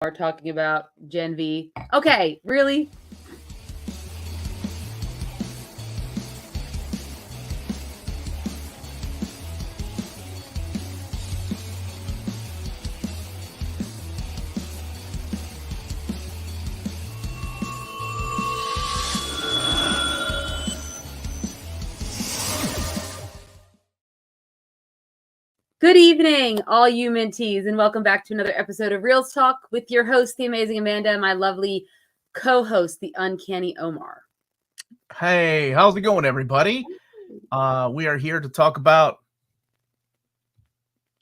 are talking about Gen V. Okay, really? Good evening, all you Minties, and welcome back to another episode of Reelz Talk with your host, the amazing Amanda, and my lovely co-host, the uncanny Omar. Hey, how's it going, everybody? We are here to talk about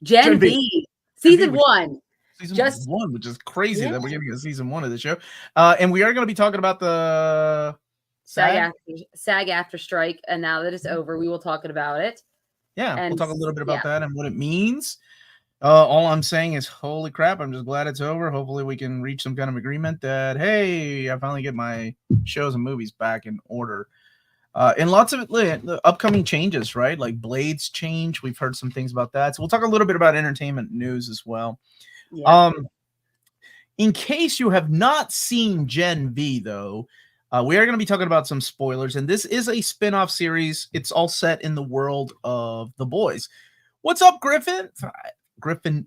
Gen V, season one. Season one, which is crazy that we're getting a season one of the show. And we are going to be talking about the SAG after strike, and now that it's over, we will talk about it. Yeah, and we'll talk a little bit about that and what it means. All I'm saying is, holy crap, I'm just glad it's over. Hopefully we can reach some kind of agreement that, hey, I finally get my shows and movies back in order. And lots of the upcoming changes, right? Like Blade's change. We've heard some things about that. So we'll talk a little bit about entertainment news as well. Yeah. In case you have not seen Gen V, though, we are going to be talking about some spoilers, and this is a spin-off series. It's all set in the world of The Boys. What's up, Griffin? Griffin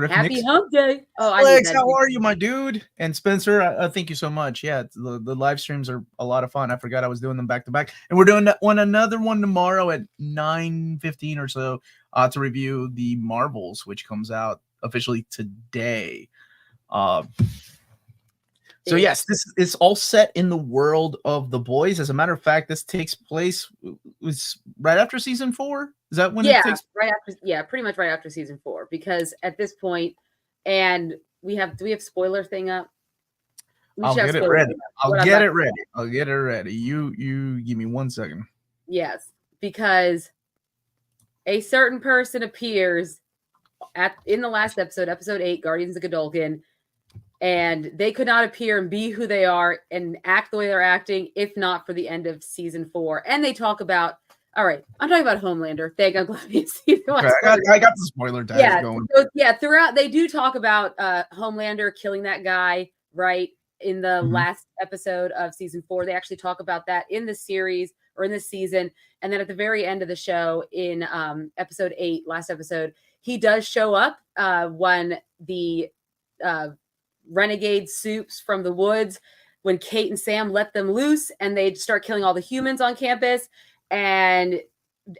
Happy hump day. Oh, Alex, how are you, my dude? And Spencer, thank you so much. Yeah, the live streams are a lot of fun. I forgot I was doing them back to back, and we're doing another one tomorrow at 9:15 or so to review the Marvels, which comes out officially today. So yes, this is all set in the world of The Boys. As a matter of fact, this takes place was right after season 4. Is that when it takes? Right after, pretty much right after season 4. Because at this point, and do we have spoiler thing up? I'll get it ready. I'll get it ready. You give me 1 second. Yes, because a certain person appears in the last episode, episode 8, Guardians of Godolphin. And they could not appear and be who they are and act the way they're acting if not for the end of season 4. And they talk about, all right, I'm talking about Homelander. I'm glad you see the I got the spoiler tag going. So, throughout, they do talk about Homelander killing that guy, right, in the last episode of season 4. They actually talk about that in the series or in this season. And then at the very end of the show in episode 8, last episode, he does show up when the renegade soups from the woods, when Kate and Sam let them loose and they start killing all the humans on campus, and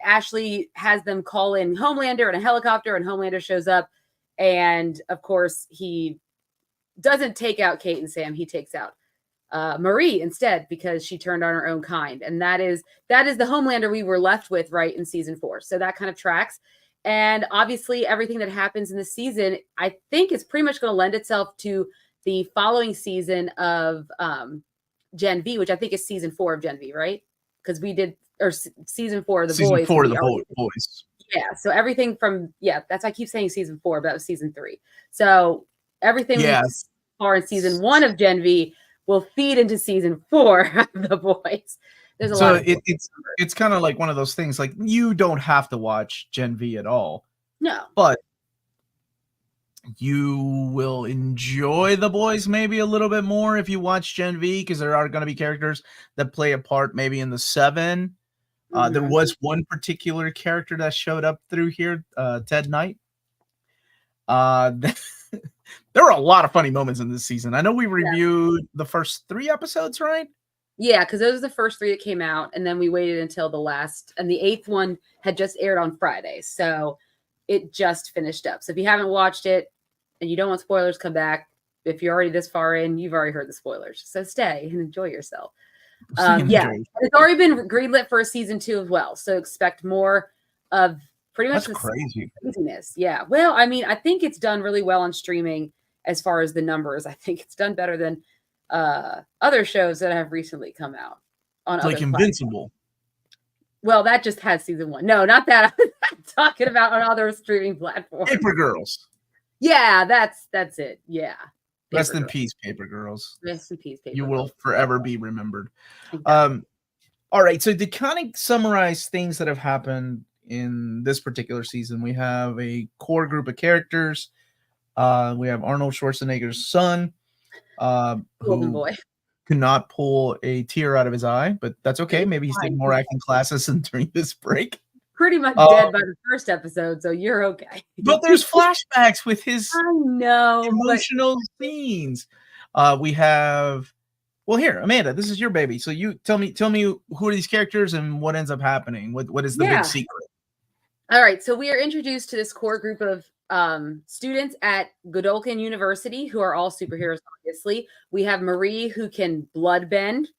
Ashley has them call in Homelander in a helicopter, and Homelander shows up, and of course he doesn't take out Kate and Sam, he takes out Marie instead, because she turned on her own kind. And that is the Homelander we were left with right in season 4. So that kind of tracks. And obviously, everything that happens in the season, I think, is pretty much going to lend itself to the following season of Gen V, which I think is season 4 of Gen V, right? Because we did, or season 4 of The Boys. Season 4 of The Boys. Yeah, so everything from, that's why I keep saying season 4, but that was season 3. So everything we far in season 1 of Gen V will feed into season 4 of The Boys. There's a lot. It's kind of like one of those things. Like, you don't have to watch Gen V at all. No, but you will enjoy The Boys maybe a little bit more if you watch Gen V, because there are going to be characters that play a part maybe in the 7. There was one particular character that showed up through here, Ted Knight. There were a lot of funny moments in this season. I know we reviewed the first 3 episodes, right? Yeah, because those are the first 3 that came out, and then we waited until the last, and the 8th one had just aired on Friday, so it just finished up. So if you haven't watched it and you don't want spoilers, come back. If you're already this far in, you've already heard the spoilers, so stay and enjoy yourself. It's already been greenlit for a season 2 as well, so expect more of pretty much craziness. Yeah, well, I mean, I think it's done really well on streaming as far as the numbers. I think it's done better than other shows that have recently come out on like Invincible. Well, that just has season 1. No, not that. I'm talking about on other streaming platforms. Paper Girls. Yeah, that's it. Yeah. Rest in peace, Paper Girls. Rest in peace, Paper Girls. You will forever be remembered. All right, so to kind of summarize things that have happened in this particular season, we have a core group of characters. We have Arnold Schwarzenegger's son, Golden who Boy. could not pull a tear out of his eye, but that's okay. Maybe he's taking more acting classes during this break. Pretty much dead by the first episode, so you're okay. But there's flashbacks with his I know emotional scenes. We have, well, here, Amanda, this is your baby. So you tell me who are these characters and what ends up happening. What is the big secret? All right, so we are introduced to this core group of students at Godolphin University who are all superheroes. Obviously, we have Marie who can blood bend.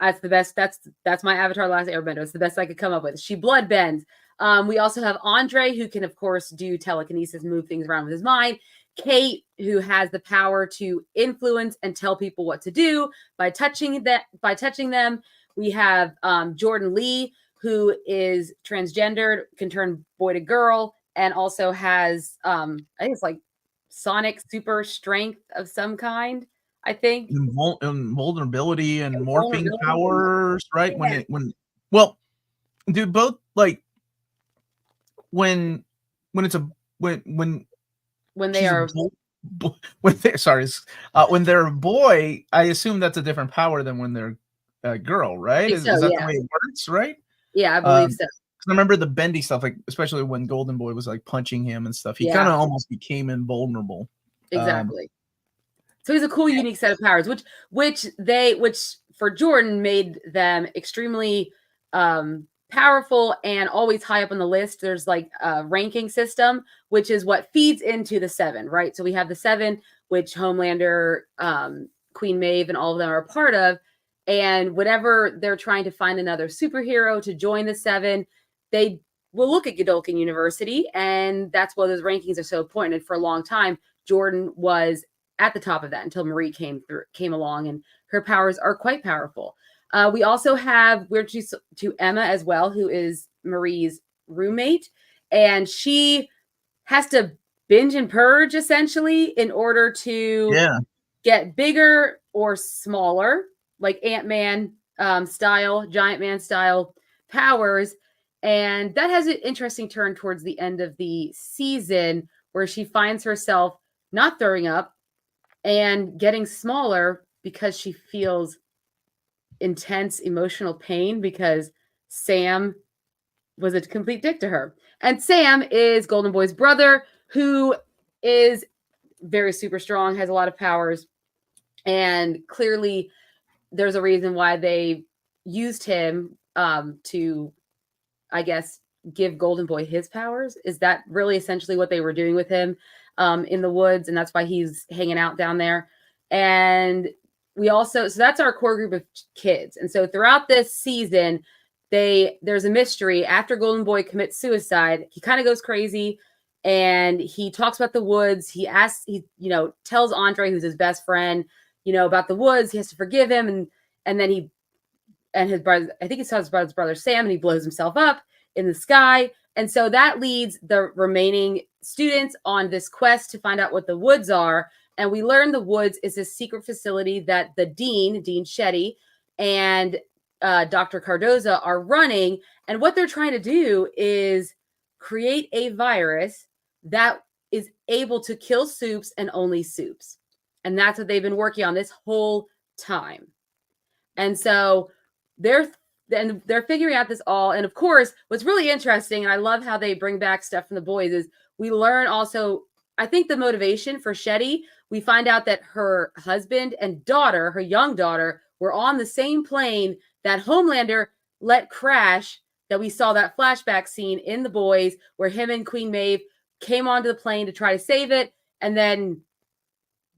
That's the best. That's my Avatar: Last Airbender. It's the best I could come up with. She blood bends. We also have Andre, who can, of course, do telekinesis, move things around with his mind. Kate, who has the power to influence and tell people what to do by touching them. We have Jordan Lee, who is transgendered, can turn boy to girl, and also has I think it's like sonic super strength of some kind. I think vulnerability and morphing powers, right? Yeah. Well, dude, both like when they're a boy, I assume that's a different power than when they're a girl, right? Is that the way it works, right? Yeah, I believe so. I remember the bendy stuff, like especially when Golden Boy was like punching him and stuff. He kind of almost became invulnerable. Exactly. So he's a cool, unique set of powers, which for Jordan made them extremely powerful and always high up on the list. There's like a ranking system, which is what feeds into the 7, right? So we have the 7, which Homelander, Queen Maeve, and all of them are a part of. And whenever they're trying to find another superhero to join the 7, they will look at Godolphin University, and that's why those rankings are so important. And for a long time, Jordan was at the top of that until Marie came along, and her powers are quite powerful. We also have, we're to Emma as well, who is Marie's roommate, and she has to binge and purge essentially in order to get bigger or smaller, like Ant-Man style, Giant Man style powers. And that has an interesting turn towards the end of the season where she finds herself not throwing up and getting smaller because she feels intense emotional pain because Sam was a complete dick to her. And Sam is Golden Boy's brother, who is very super strong, has a lot of powers, and clearly there's a reason why they used him to, I guess, give Golden Boy his powers. Is that really essentially what they were doing with him in the woods? And that's why he's hanging out down there. And we also, so that's our core group of kids. And so throughout this season, there's a mystery. After Golden Boy commits suicide, he kind of goes crazy and he talks about the woods. He tells Andre, who's his best friend, about the woods. He has to forgive him. And then his brother, I think he saw his brother Sam, and he blows himself up in the sky. And so that leads the remaining students on this quest to find out what the woods are. And we learn the woods is a secret facility that the Dean Shetty, and Dr. Cardoza are running. And what they're trying to do is create a virus that is able to kill soups and only soups. And that's what they've been working on this whole time. And so they're figuring out this all. And of course, what's really interesting, and I love how they bring back stuff from the boys, is we learn also, I think, the motivation for Shetty. We find out that her husband and daughter, her young daughter, were on the same plane that Homelander let crash, that we saw that flashback scene in The Boys where him and Queen Maeve came onto the plane to try to save it. And then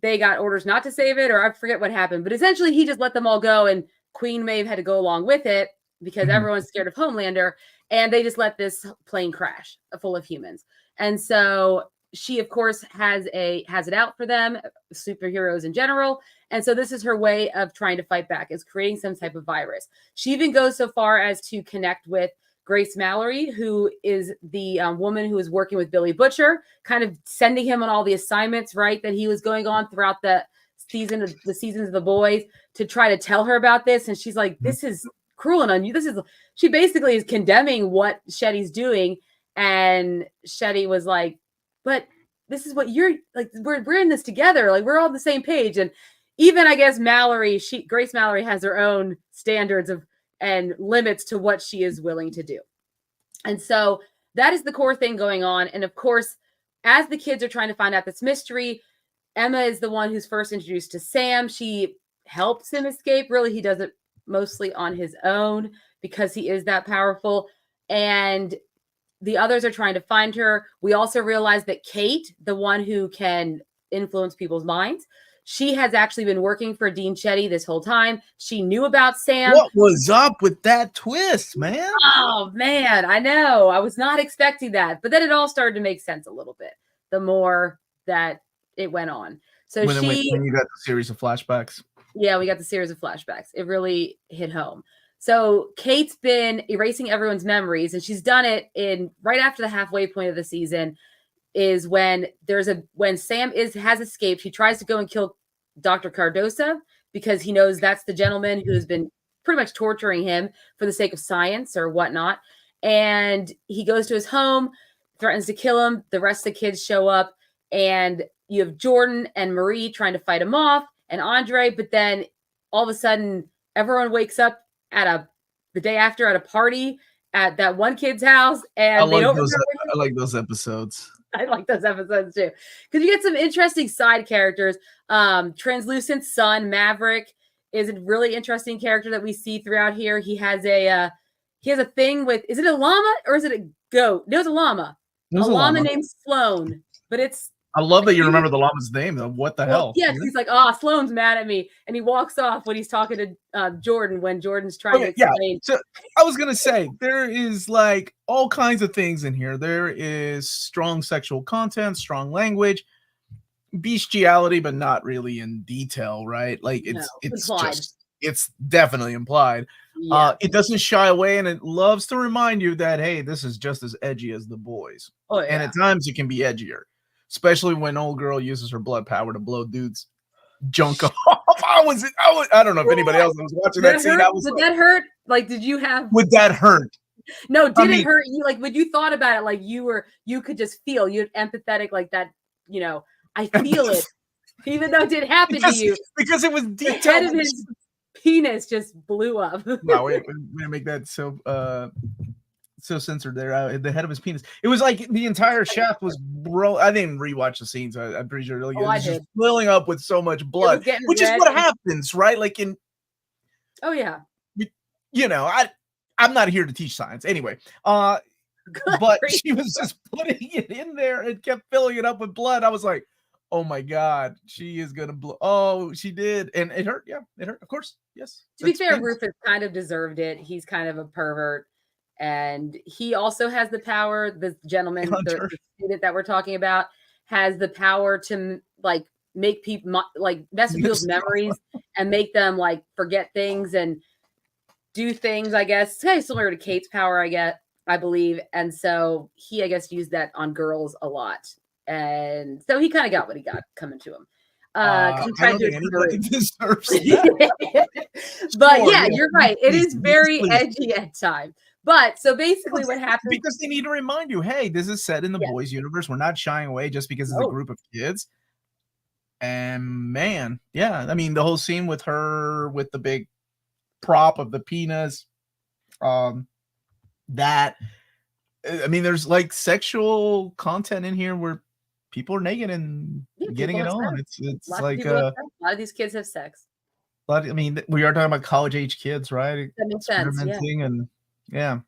they got orders not to save it, or I forget what happened. But essentially, he just let them all go, and Queen Maeve had to go along with it because everyone's scared of Homelander. And they just let this plane crash full of humans. And so she, of course, has it out for them, superheroes in general. And so this is her way of trying to fight back, is creating some type of virus. She even goes so far as to connect with Grace Mallory, who is the woman who is working with Billy Butcher, kind of sending him on all the assignments, right, that he was going on throughout the seasons of The Boys, to try to tell her about this. And she's like, this is cruel and unusual. She basically is condemning what Shetty's doing. And Shetty was like, but this is what you're like, we're in this together. Like, we're all on the same page. And even, I guess, Grace Mallory has her own standards and limits to what she is willing to do. And so that is the core thing going on. And of course, as the kids are trying to find out this mystery, Emma is the one who's first introduced to Sam. She helps him escape. Really, he does it mostly on his own because he is that powerful. And the others are trying to find her. We also realize that Kate, the one who can influence people's minds, she has actually been working for Dean Shetty this whole time. She knew about Sam. What was up with that twist, man? Oh, man, I know. I was not expecting that. But then it all started to make sense a little bit the more that it went on. So when you got the series of flashbacks. Yeah, we got the series of flashbacks. It really hit home. So Kate's been erasing everyone's memories, and she's done it in right after the halfway point of the season is when Sam has escaped. He tries to go and kill Dr. Cardosa because he knows that's the gentleman who's been pretty much torturing him for the sake of science or whatnot. And he goes to his home, threatens to kill him. The rest of the kids show up, and you have Jordan and Marie trying to fight him off, and Andre, but then all of a sudden everyone wakes up the day after at a party at that one kid's house, and I like those episodes. I like those episodes too, because you get some interesting side characters. Translucent Sun Maverick is a really interesting character that we see throughout here. He has a thing with, is it a llama or is it a goat? No, it's a llama. A llama named Sloan, but it's. I love that you remember the llama's name, though. What the hell? Yeah, he's like, Sloan's mad at me. And he walks off when he's talking to Jordan when Jordan's trying to explain. Yeah. So I was going to say, there is like all kinds of things in here. There is strong sexual content, strong language, bestiality, but not really in detail, right? Like it's definitely implied. Yeah. It doesn't shy away, and it loves to remind you that, hey, this is just as edgy as the boys. Oh, yeah. And at times it can be edgier. Especially when old girl uses her blood power to blow dudes' junk off. I don't know if anybody else was watching that scene. Did that hurt? Like, did you have? Would that hurt? No, it hurt you? Like, when you thought about it, like you could just feel, you're empathetic, like that. You know, I feel it, even though it did happen to you because it was detailed. The head of his penis just blew up. No, we're gonna make that so censored there. The head of his penis. It was like the entire shaft was I didn't rewatch the scenes. I'm pretty sure. Like, it was just filling up with so much blood, which is what happens, right? Like in. Oh yeah. You know, I'm not here to teach science anyway. But she was just putting it in there and kept filling it up with blood. I was like, oh my God, she is gonna blow. Oh, she did, and it hurt. Yeah, it hurt. Of course, yes. To be fair, Rufus kind of deserved it. He's kind of a pervert. And he also has the power, the gentleman, the student that we're talking about, has the power to like make people like mess with people's memories and make them like forget things and do things, I guess. It's kind of similar to Kate's power, I believe. And so he, I guess, used that on girls a lot. And so he kind of got what he got coming to him. I don't think anybody deserves that. But yeah, you're right. It is very edgy at times. But so basically what happens, because they need to remind you, hey, this is set in the boys universe. We're not shying away just because it's a group of kids. And man, yeah, I mean, the whole scene with her with the big prop of the penis, that, I mean, there's like sexual content in here where people are naked and getting it on. It's like a lot of these kids have sex. I mean, we are talking about college age kids, right? That makes sense. And yeah,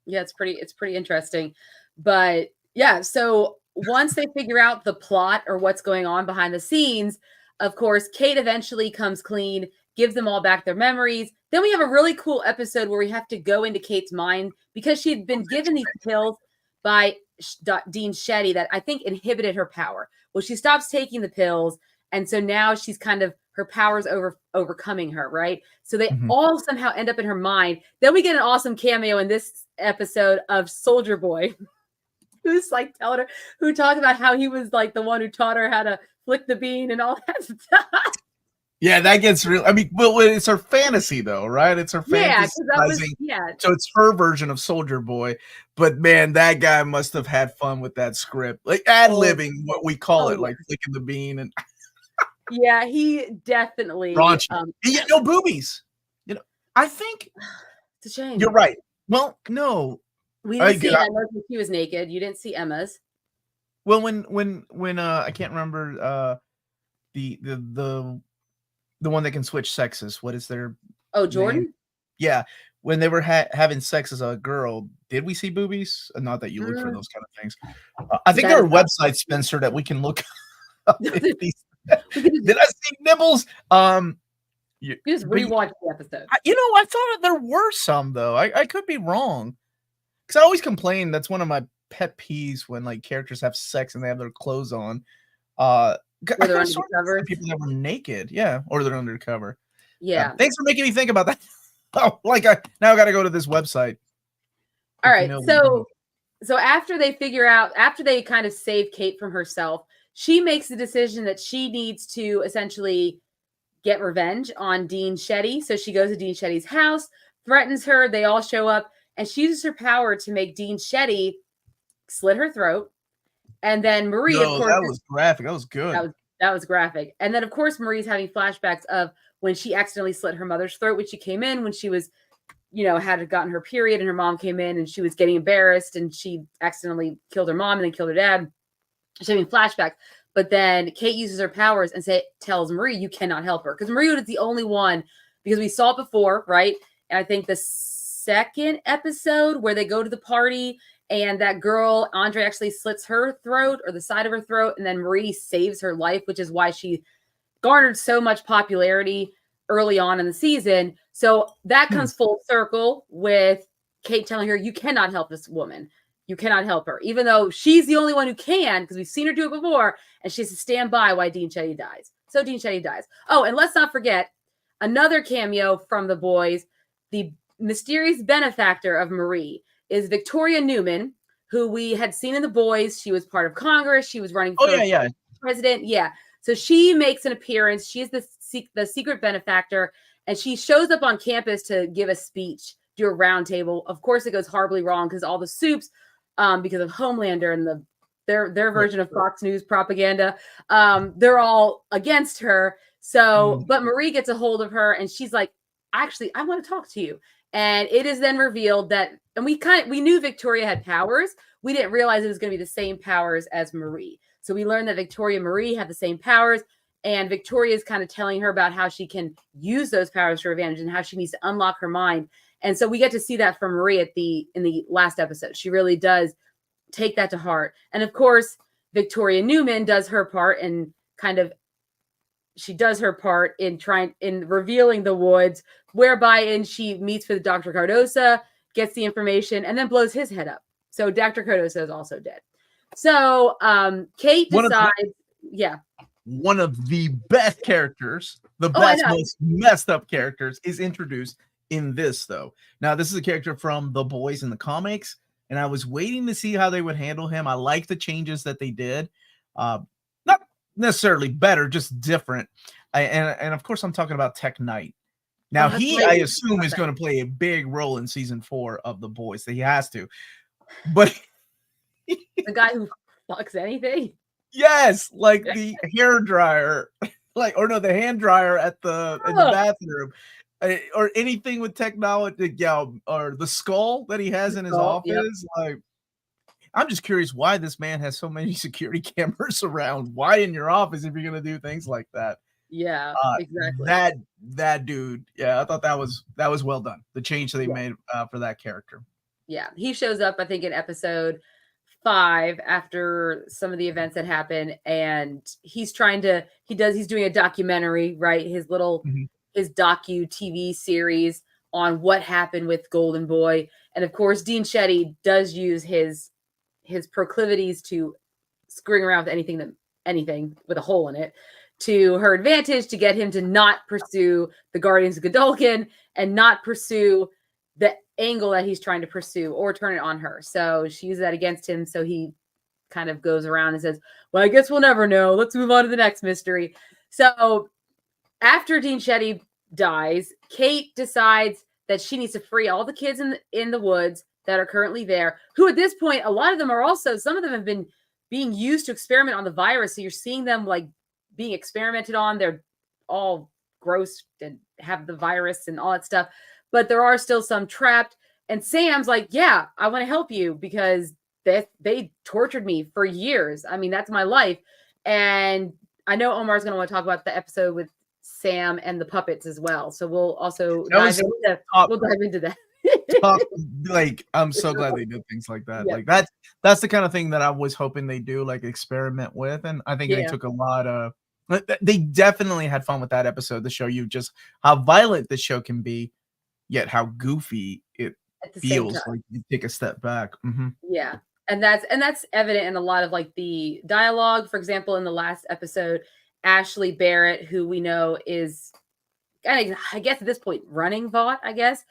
it's pretty interesting. But yeah, so once they figure out the plot or what's going on behind the scenes, of course, Kate eventually comes clean, gives them all back their memories. Then we have a really cool episode where we have to go into Kate's mind because she had been given these pills by Dean Shetty that I think inhibited her power. Well, she stops taking the pills, and so now she's kind of, her powers overcoming her, right? So they all somehow end up in her mind. Then we get an awesome cameo in this episode of Soldier Boy, who's like telling her, who talked about how he was like the one who taught her how to flick the bean and all that stuff. Yeah, that gets real. I mean, well, it's her fantasy though, right? It's her Yeah, because that was fantasizing. So it's her version of Soldier Boy. But man, that guy must have had fun with that script, like ad-libbing, what we call it, yeah. like flicking the bean and yeah, he definitely raunchy. Yeah, no boobies. You know, I think it's a shame. you're right. Well, no, We didn't see Emma's when she was naked. You didn't see Emma's. Well, when I can't remember the one that can switch sexes. What is their Jordan? name? Yeah, when they were having sex as a girl, did we see boobies? Not that you look for those kind of things. I think there are websites, Spencer, that we can look up. Did I see nibbles? You just rewatch the episode. I thought there were some though. I could be wrong because I always complain. That's one of my pet peeves when like characters have sex and they have their clothes on. Or they're undercover. People that were naked, yeah, or they're undercover. Yeah. Thanks for making me think about that. Oh, like I got to go to this website. All right, so after they kind of save Kate from herself, she makes the decision that she needs to essentially get revenge on Dean Shetty. So she goes to Dean Shetty's house, threatens her. They all show up, and she uses her power to make Dean Shetty slit her throat. And then Marie, of course, that was graphic. That was good. That was graphic. And then, of course, Marie's having flashbacks of when she accidentally slit her mother's throat when she came in, when she was, had gotten her period, and her mom came in and she was getting embarrassed and she accidentally killed her mom and then killed her dad. She's having flashbacks. But then Kate uses her powers and tells Marie, you cannot help her. Because Marie was the only one, because we saw it before, right? And I think the second episode where they go to the party and that girl, Andre, actually slits her throat or the side of her throat, and then Marie saves her life, which is why she garnered so much popularity early on in the season. So that comes full circle with Kate telling her, you cannot help this woman. You cannot help her, even though she's the only one who can, because we've seen her do it before, and she has to stand by while Dean Shetty dies. So Dean Shetty dies. Oh, and let's not forget another cameo from the boys. The mysterious benefactor of Marie is Victoria Newman, who we had seen in the boys. She was part of Congress. She was running for president. Yeah. So she makes an appearance. She is the secret benefactor, and she shows up on campus to give a speech, do a roundtable. Of course, it goes horribly wrong because all the soups, because of Homelander and their version of Fox News propaganda, they're all against her. So, but Marie gets a hold of her, and she's like, actually, I want to talk to you. And it is then revealed that, and we knew Victoria had powers. We didn't realize it was going to be the same powers as Marie. So we learned that Victoria and Marie have the same powers, and Victoria is kind of telling her about how she can use those powers to her advantage and how she needs to unlock her mind. And so we get to see that from Marie in the last episode. She really does take that to heart. And of course, Victoria Newman does her part in revealing the woods, whereby she meets with Dr. Cardosa, gets the information, and then blows his head up. So Dr. Cardosa is also dead. So Kate decides, one of the best characters, most messed up characters, is introduced in this, though. Now, this is a character from The Boys in the comics, and I was waiting to see how they would handle him. I like the changes that they did. Not necessarily better, just different. And of course, I'm talking about Tech Knight. Now, I assume, is going to play a big role in season 4 of The Boys. That he has to. But the guy who fucks anything? Yes, like the hair dryer, the hand dryer at the bathroom, or anything with technology, or the skull that he has in his office. Like, I'm just curious why this man has so many security cameras around. Why in your office if you're gonna do things like that? Yeah, exactly. That dude. Yeah, I thought that was well done. The change that they made for that character. Yeah, he shows up, I think, in episode 5 after some of the events that happen, and he's doing a documentary, right? His docu TV series on what happened with Golden Boy. And of course, Dean Shetty does use his proclivities to screwing around with anything with a hole in it to her advantage, to get him to not pursue the Guardians of Godolphin and not pursue the angle that he's trying to pursue or turn it on her. So she uses that against him. So he kind of goes around and says, well, I guess we'll never know. Let's move on to the next mystery. So after Dean Shetty dies, Kate decides that she needs to free all the kids in the woods that are currently there, who at this point, a lot of them are also, some of them have been being used to experiment on the virus. So you're seeing them like being experimented on. They're all gross and have the virus and all that stuff. But there are still some trapped. And Sam's like, yeah, I want to help you because they tortured me for years. I mean, that's my life. And I know Omar's going to want to talk about the episode with Sam and the puppets as well. So we'll also dive into that. Like, I'm so glad they did things like that. Yep. Like that's the kind of thing that I was hoping they do, like experiment with. And I think they took a lot of, they definitely had fun with that episode to show you just how violent the show can be, yet how goofy it feels like you take a step back. Mm-hmm. Yeah. And that's evident in a lot of like the dialogue. For example, in the last episode, Ashley Barrett, who we know is, I guess at this point, running Vought, I guess.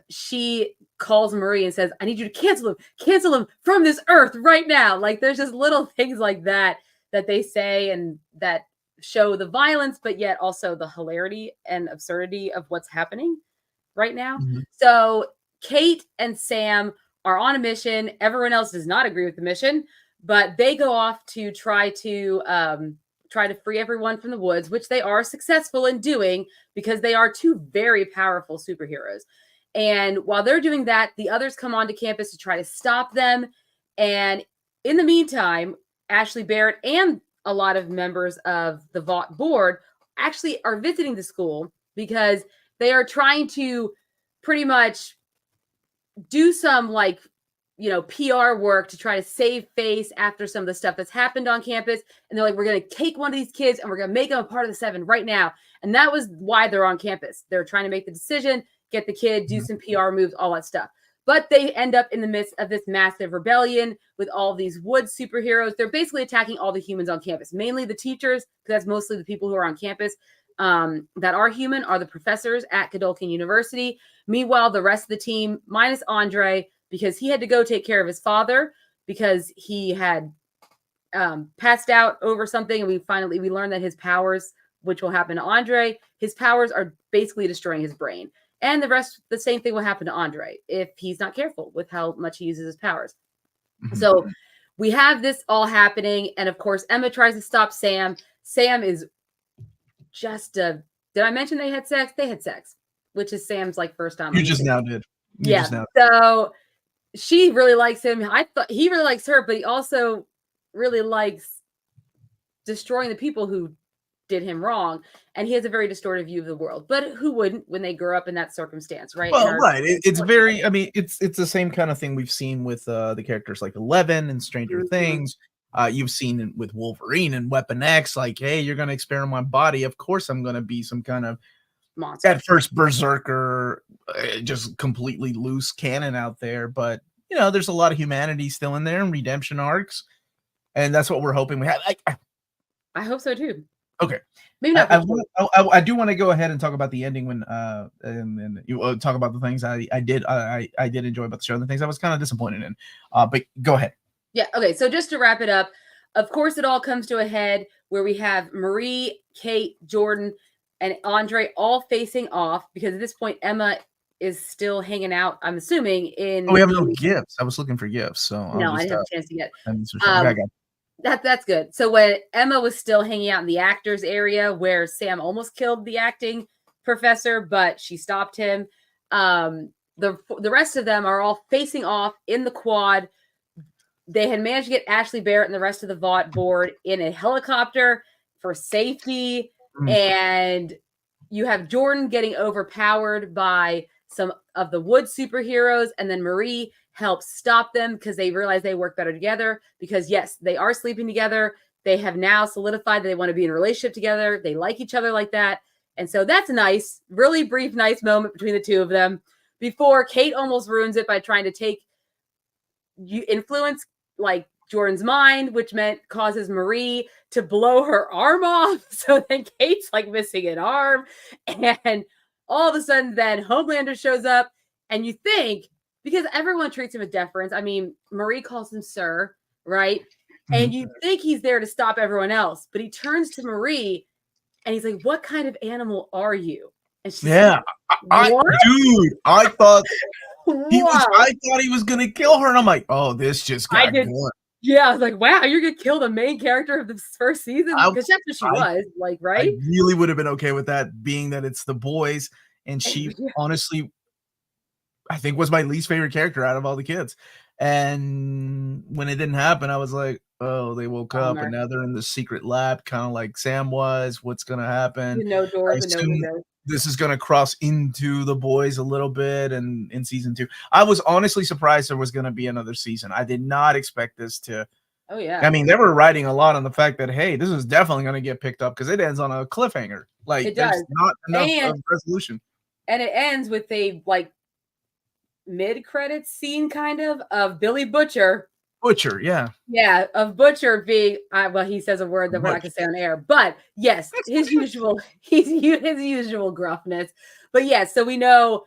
She calls Marie and says, I need you to cancel him from this earth right now. Like there's just little things like that they say and that show the violence, but yet also the hilarity and absurdity of what's happening right now. Mm-hmm. So Kate and Sam are on a mission. Everyone else does not agree with the mission, but they go off to try to free everyone from the woods, which they are successful in doing because they are two very powerful superheroes. And while they're doing that, the others come onto campus to try to stop them. And in the meantime, Ashley Barrett and a lot of members of the Vought board actually are visiting the school because they are trying to pretty much do some PR work to try to save face after some of the stuff that's happened on campus. And they're like, we're going to take one of these kids and we're going to make them a part of the 7 right now. And that was why they're on campus. They're trying to make the decision, get the kid, do some PR moves, all that stuff. But they end up in the midst of this massive rebellion with all these wood superheroes. They're basically attacking all the humans on campus, mainly the teachers, because that's mostly the people who are on campus that are human are the professors at Godolphin University. Meanwhile, the rest of the team, minus Andre, because he had to go take care of his father because he had passed out over something. And we learned that his powers, which will happen to Andre, his powers are basically destroying his brain. And the same thing will happen to Andre if he's not careful with how much he uses his powers. Mm-hmm. So we have this all happening. And of course, Emma tries to stop Sam. Sam is just did I mention they had sex? They had sex, which is Sam's first time. You just now did. So she really likes him. I thought he really likes her, but he also really likes destroying the people who did him wrong. And he has a very distorted view of the world. But who wouldn't when they grew up in that circumstance, right? Well, right. It's very, I mean, it's the same kind of thing we've seen with the characters like Eleven and Stranger Things. You've seen it with Wolverine and Weapon X, like, hey, you're going to experiment my body. Of course, I'm going to be some kind of monster. At first berserker, just completely loose cannon out there. But, there's a lot of humanity still in there and redemption arcs. And that's what we're hoping we have. I hope so, too. Okay. Maybe not. I do want to go ahead and talk about the ending when and you talk about the things I did enjoy about the show and the things I was kind of disappointed in. But go ahead. Yeah. Okay. So just to wrap it up, of course, it all comes to a head where we have Marie, Kate, Jordan, and Andre all facing off because at this point, Emma is still hanging out. I'm assuming in. Oh, we have no gifts. I was looking for gifts, so I didn't have a chance to get. That's good. So when Emma was still hanging out in the actors area where Sam almost killed the acting professor, but she stopped him. The rest of them are all facing off in the quad. They had managed to get Ashley Barrett and the rest of the Vought board in a helicopter for safety. And you have Jordan getting overpowered by some of the wood superheroes. And then Marie helps stop them because they realize they work better together. Because, yes, they are sleeping together. They have now solidified that they want to be in a relationship together. They like each other like that. And so that's nice. Really brief, nice moment between the two of them before Kate almost ruins it by trying to influence Jordan's mind, which causes Marie to blow her arm off. So then Kate's missing an arm. And all of a sudden then Homelander shows up and you think, because everyone treats him with deference. I mean, Marie calls him sir, right? And you think he's there to stop everyone else, but he turns to Marie And he's like, "What kind of animal are you?" And she's Yeah, like, "What?" dude, I thought Wow. I thought he was gonna kill her, and I'm like, oh, this just I got did. good. Yeah, I was like, "Wow, you're gonna kill the main character of this first season?" I, Because that's what she I was, like, I right? really would have been okay with that, being that it's the boys, and she Yeah. honestly, I think, was my least favorite character out of all the kids. And when it didn't happen, I was like, oh, they woke up and Bummer. now they're in the secret lab, kind of like Sam was. What's gonna happen? With no I doors and no assume windows. this is gonna cross into the boys a little bit, and in season 2. I was honestly surprised there was gonna be another season. I did not expect this to. Oh, yeah. I mean, they were writing a lot on the fact that, hey, this is definitely gonna get picked up because it ends on a cliffhanger. Like, It there's does. not enough And of resolution. and it ends with a, like, mid-credits scene kind of Billy Butcher. Butcher, yeah. Yeah, of Butcher being well, he says a word that we're not Butch. gonna say on air, but yes, his usual gruffness. But yes, so we know,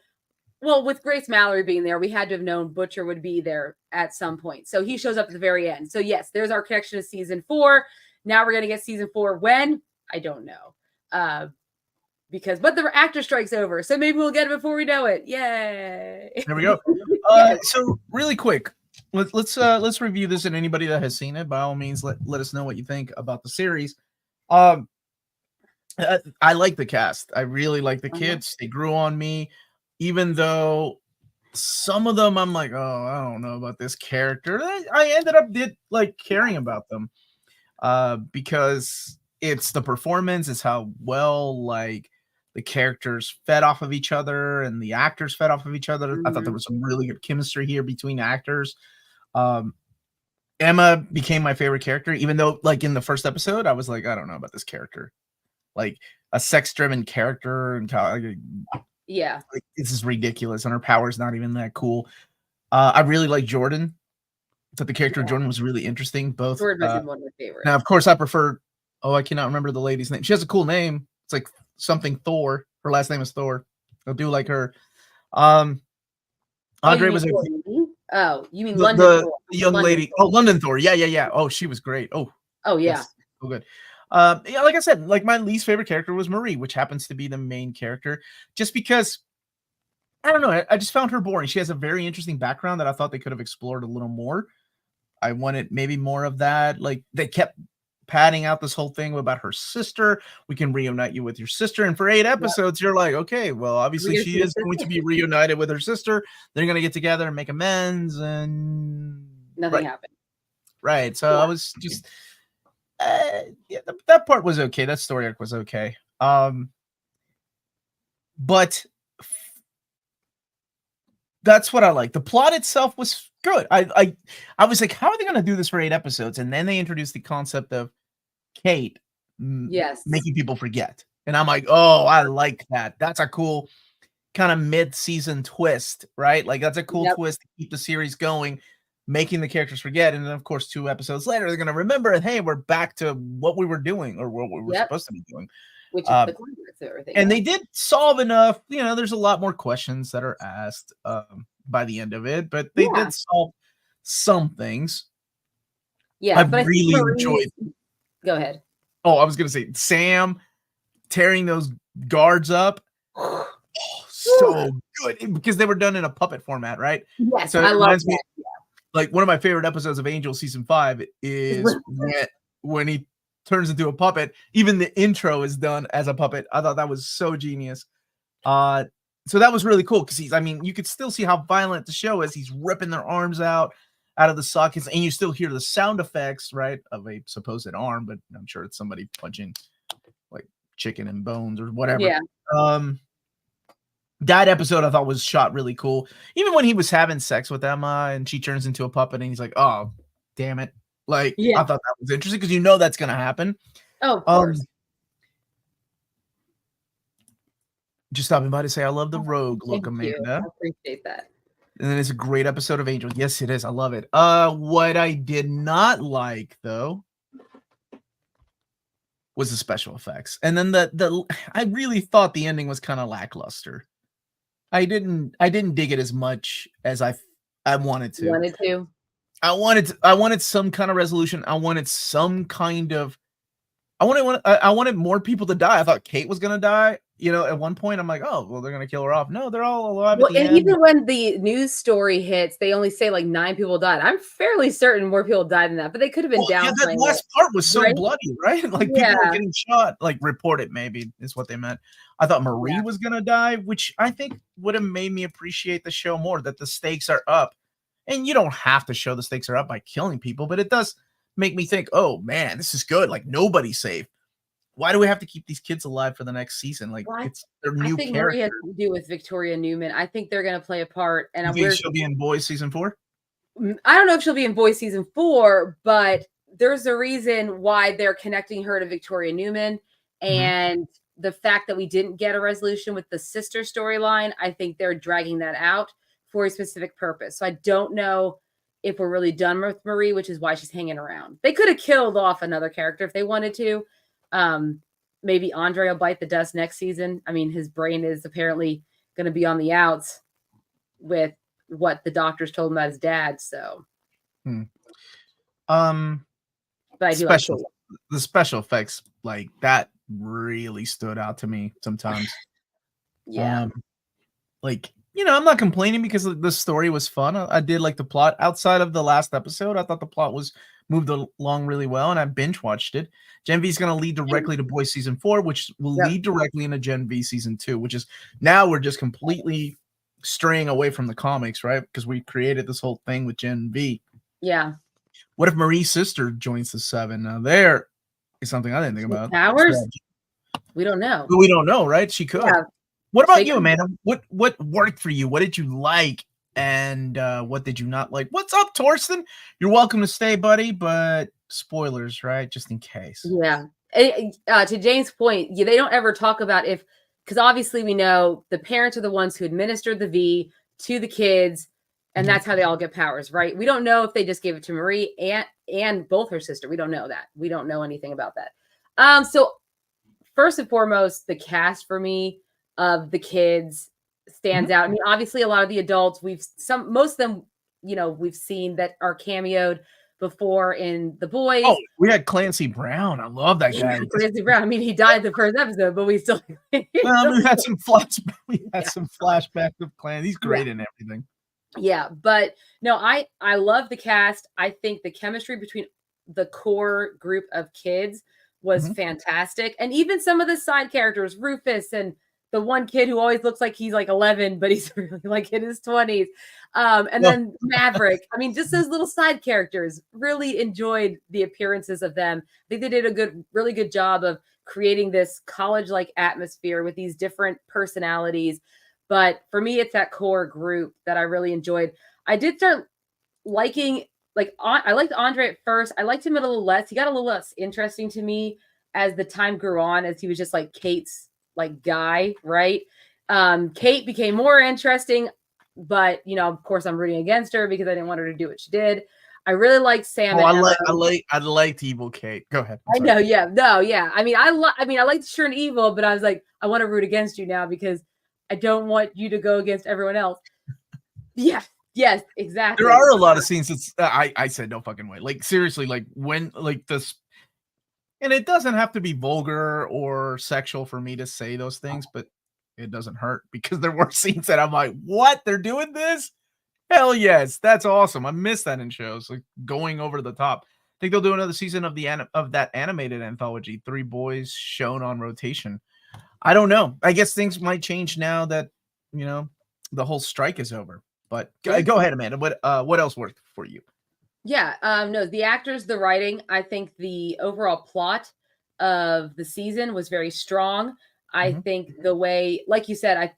well, with Grace Mallory being there, we had to have known Butcher would be there at some point. So he shows up at the very end. So yes, there's our connection to season 4. Now we're gonna get season 4 when? I don't know. But the actor strike's over, so maybe we'll get it before we know it. Yay! There we go. Yes. So really quick, let's review this, and anybody that has seen it, by all means, let us know what you think about the series. I like the cast. I really like the kids. They grew on me, even though some of them I'm like, oh, I don't know about this character. I ended up caring about them, because it's the performance, it's how well the characters fed off of each other and the actors fed off of each other. I thought there was some really good chemistry here between actors. Emma became my favorite character, even though, like, in the first episode, I was like, I don't know about this character. Like, a sex-driven character, and Yeah. like, this is ridiculous, and her power's not even that cool. I really like Jordan. I thought the character of Jordan was really interesting. Both. Jordan was one of my favorites. Now, of course, I prefer. Oh, I cannot remember the lady's name. She has a cool name. It's like something Thor. Her last name is Thor. I do like her. Andre was Oh, you mean the Thor. young London lady. Thor. Oh, London Thor. Yeah. Oh, she was great. Oh yeah. Yes. So good. Yeah, like I said, like, my least favorite character was Marie, which happens to be the main character, just because I don't know. I just found her boring. She has a very interesting background that I thought they could have explored a little more. I wanted maybe more of that. Like, they kept padding out this whole thing about her sister. We can reunite you with your sister. And for 8 episodes, you're like, okay, well, obviously she is going to be reunited with her sister. They're going to get together and make amends, and nothing happened. Right. So I was just, that part was okay. That story arc was okay. But that's what I like. The plot itself was good. I was like, how are they going to do this for 8 episodes? And then they introduced the concept of Kate making people forget. And I'm like, oh, I like that. That's a cool kind of mid-season twist, right? Like, that's a cool twist to keep the series going, making the characters forget. And then, of course, 2 episodes later, they're going to remember, and hey, we're back to what we were doing, or what we were supposed to be doing. Which is the climax of everything. And they did solve enough. There's a lot more questions that are asked by the end of it, but they did solve some things. Yeah, I really enjoyed. Go ahead. Oh, I was going to say, Sam tearing those guards up. Oh, so good, because they were done in a puppet format, right? Yes, so I love that. Like, one of my favorite episodes of Angel season 5 is when he turns into a puppet. Even the intro is done as a puppet. I thought that was so genius. So that was really cool, because you could still see how violent the show is. He's ripping their arms out of the sockets, and you still hear the sound effects, right, of a supposed arm, but I'm sure it's somebody punching like chicken and bones or whatever. Yeah. That episode I thought was shot really cool. Even when he was having sex with Emma and she turns into a puppet and he's like, oh, damn it. Like, I thought that was interesting, because that's going to happen. Oh, of course. Just stopping by to say I love the rogue look, Amanda. I appreciate that. And then it's a great episode of Angel. Yes, it is. I love it. What I did not like, though, was the special effects. And then I really thought the ending was kind of lackluster. I didn't dig it as much as I wanted to. I wanted some kind of resolution. I wanted I wanted more people to die. I thought Kate was gonna die. You know, at one point I'm like, oh, well, they're gonna kill her off. No, they're all alive at the and end. even when the news story hits, they only say like 9 people died. I'm fairly certain more people died than that, but they could have been downplaying that last part was so right? bloody, right? Like people were getting shot, like reported maybe is what they meant. I thought Marie was gonna die, which I think would have made me appreciate the show more, that the stakes are up. And you don't have to show the stakes are up by killing people, but it does make me think, oh man, this is good. Like nobody's safe. Why do we have to keep these kids alive for the next season? Like it's their new I think character. Marie has to do with Victoria Newman. I think they're going to play a part. And you think she'll be in Boys season 4? I don't know if she'll be in Boys season 4, but there's a reason why they're connecting her to Victoria Newman. And the fact that we didn't get a resolution with the sister storyline, I think they're dragging that out for a specific purpose. So I don't know if we're really done with Marie, which is why she's hanging around. They could have killed off another character if they wanted to. Maybe Andre will bite the dust next season. I mean, his brain is apparently going to be on the outs with what the doctors told him about his dad. So, but I do like the special effects, like that really stood out to me sometimes. Like, you know, I'm not complaining because the story was fun. I did like the plot. Outside of the last episode, I thought the plot was moved along really well, and I binge watched it. Gen V is going to lead directly to Boys season 4, which will lead directly into Gen V season 2, which is now we're just completely straying away from the comics, right? Because we created this whole thing with Gen V. Yeah. What if Marie's sister joins the 7? Now there is something I didn't think about. Powers? We don't know. We don't know, right? She could. Yeah. What about you, Amanda? What worked for you? What did you like, and what did you not like? What's up, Torsten? You're welcome to stay, buddy, but spoilers, right? Just in case. Yeah. To Jane's point, they don't ever talk about because obviously we know the parents are the ones who administered the V to the kids, and that's how they all get powers, right? We don't know if they just gave it to Marie and both her sister. We don't know that. We don't know anything about that. So first and foremost, the cast for me of the kids stands out. I mean, obviously a lot of the adults most of them, we've seen that are cameoed before in The Boys. Oh, we had Clancy Brown. I love that guy. Clancy Brown. I mean, he died the first episode, but we still we had some flashback of Clancy. He's great in everything. Yeah, but no, I love the cast. I think the chemistry between the core group of kids was fantastic. And even some of the side characters, Rufus and the one kid who always looks like he's like 11, but he's really like in his 20s. And then Maverick. I mean, just those little side characters, really enjoyed the appearances of them. I think they did a really good job of creating this college-like atmosphere with these different personalities. But for me, it's that core group that I really enjoyed. I did start liking, I liked Andre at first. I liked him a little less. He got a little less interesting to me as the time grew on, as he was just like Kate's guy, right? Kate became more interesting, but of course I'm rooting against her because I didn't want her to do what she did. I really liked Sam. I liked evil Kate. Go ahead. I know, yeah, no, yeah. I mean, I liked Sure and Evil, but I was like, I want to root against you now because I don't want you to go against everyone else. Yeah, yes, exactly. There are a lot of scenes that I said no fucking way. Like seriously, when this. And it doesn't have to be vulgar or sexual for me to say those things, but it doesn't hurt because there were scenes that I'm like, what? They're doing this? Hell yes. That's awesome. I miss that in shows, like going over the top. I think they'll do another season of that animated anthology, 3 boys shown on rotation. I don't know. I guess things might change now that, the whole strike is over. But go ahead, Amanda. What else worked for you? Yeah, no, the actors, the writing, I think the overall plot of the season was very strong. I think the way, like you said,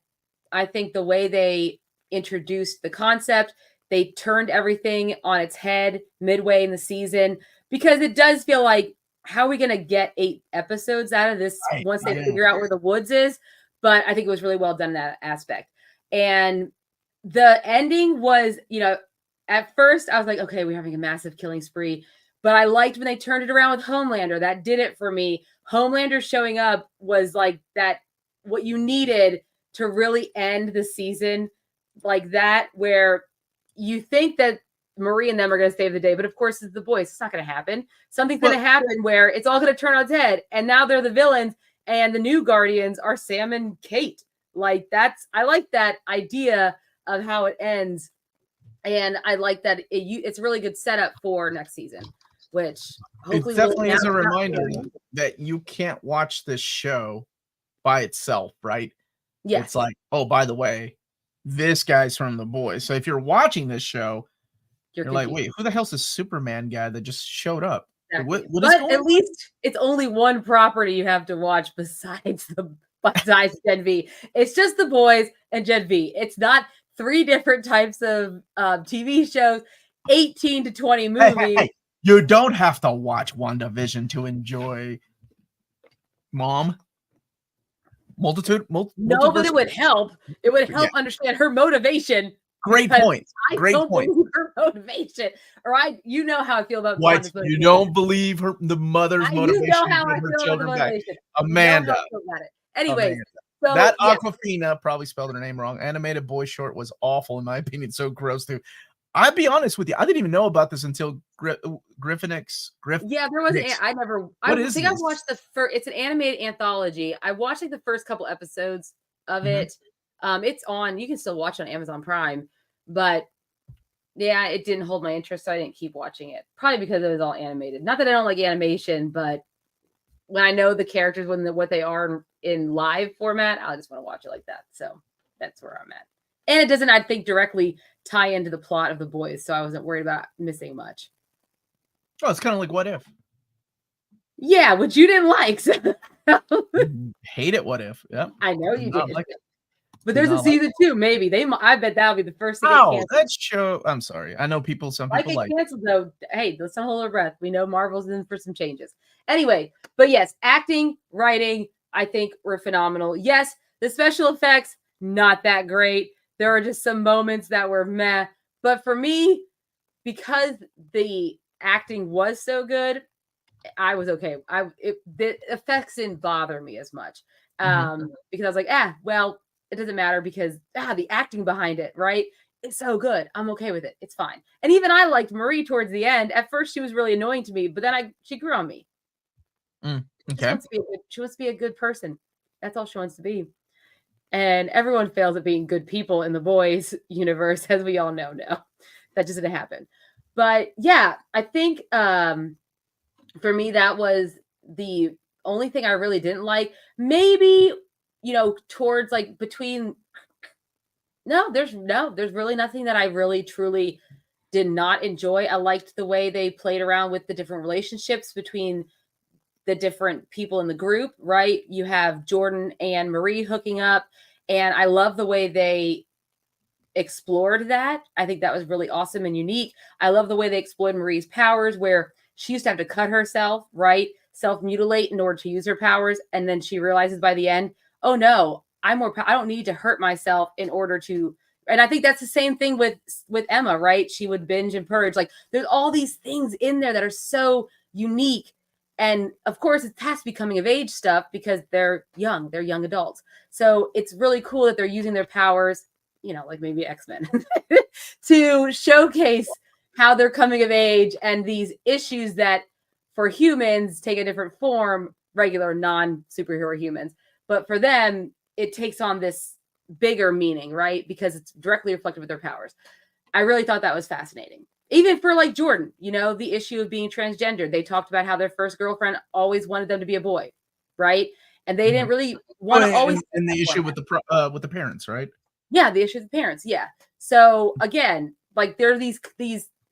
I think the way they introduced the concept, they turned everything on its head midway in the season, because it does feel like, how are we going to get 8 episodes out of this once they figure out where the woods is? But I think it was really well done in that aspect. And the ending was, at first, I was like, okay, we're having a massive killing spree. But I liked when they turned it around with Homelander. That did it for me. Homelander showing up was like that, what you needed to really end the season like that, where you think that Marie and them are going to save the day. But of course, it's the boys. It's not going to happen. Something's going to happen where it's all going to turn on its head. And now they're the villains. And the new Guardians are Sam and Kate. Like I like that idea of how it ends. And I like that it's a really good setup for next season, which hopefully it definitely is a reminder that you can't watch this show by itself, right? Yeah. It's like, oh, by the way, this guy's from the boys. So if you're watching this show, you're like, wait, who the hell's this Superman guy that just showed up? Exactly. But at least it's only one property you have to watch besides Gen V. It's just the boys and Gen V. It's not 3 different types of TV shows, 18 to 20 movies. Hey, you don't have to watch WandaVision to enjoy Mom. Multitude. No, but it would help. It would help understand her motivation. Great point. Great point. Her motivation, or you know how I feel about what you don't believe the mother's motivation. You know how I feel about the motivation. Amanda. Anyways, so that Aquafina probably spelled her name wrong. Animated boy short was awful in my opinion. So gross too. I'll be honest with you. I didn't even know about this until Griffinix. Yeah, there was. I think I watched the first. It's an animated anthology. I watched like the first couple episodes of it. It's on. You can still watch it on Amazon Prime, but yeah, it didn't hold my interest, so I didn't keep watching it. Probably because it was all animated. Not that I don't like animation, but when I know the characters, what they are in live format, I just want to watch it like that. So that's where I'm at. And it doesn't, I think, directly tie into the plot of the boys, so I wasn't worried about missing much. Oh, it's kind of like What If. Yeah, which you didn't like. So. Hate it. What If? Yeah, I know you did. Like but there's a season 2, maybe. I bet that'll be the first thing. Oh, that show. I'm sorry. I know some people like canceled though. Hey, let's not hold our breath. We know Marvel's in for some changes. Anyway, but yes, acting, writing, I think were phenomenal. Yes, the special effects, not that great. There are just some moments that were meh. But for me, because the acting was so good, I was okay. The effects didn't bother me as much. Because I was like, well, it doesn't matter because the acting behind it, right? It's so good. I'm okay with it. It's fine. And even I liked Marie towards the end. At first, she was really annoying to me, but then she grew on me. Okay. She wants to be a good person. That's all she wants to be. And everyone fails at being good people in the boys universe, as we all know. No, that just didn't happen. But yeah, I think for me, that was the only thing I really didn't like. Maybe, towards like between. No, there's really nothing that I really truly did not enjoy. I liked the way they played around with the different relationships between the different people in the group, right? You have Jordan and Marie hooking up, and I love the way they explored that. I think that was really awesome and unique. I love the way they explored Marie's powers, where she used to have to cut herself, right? Self-mutilate in order to use her powers, and then she realizes by the end, oh no, I don't need to hurt myself in order to. And I think that's the same thing with Emma, right? She would binge and purge. Like there's all these things in there that are so unique. And of course, it has to be coming of age stuff because they're young adults. So it's really cool that they're using their powers, like maybe X-Men, to showcase how they're coming of age and these issues that for humans take a different form, regular non-superhero humans. But for them, it takes on this bigger meaning, right? Because it's directly reflected with their powers. I really thought that was fascinating. Even for like Jordan, the issue of being transgender. They talked about how their first girlfriend always wanted them to be a boy, right? And they didn't really want to always. And the issue with the parents, right? Yeah, the issue with the parents. Yeah. So again, like there are these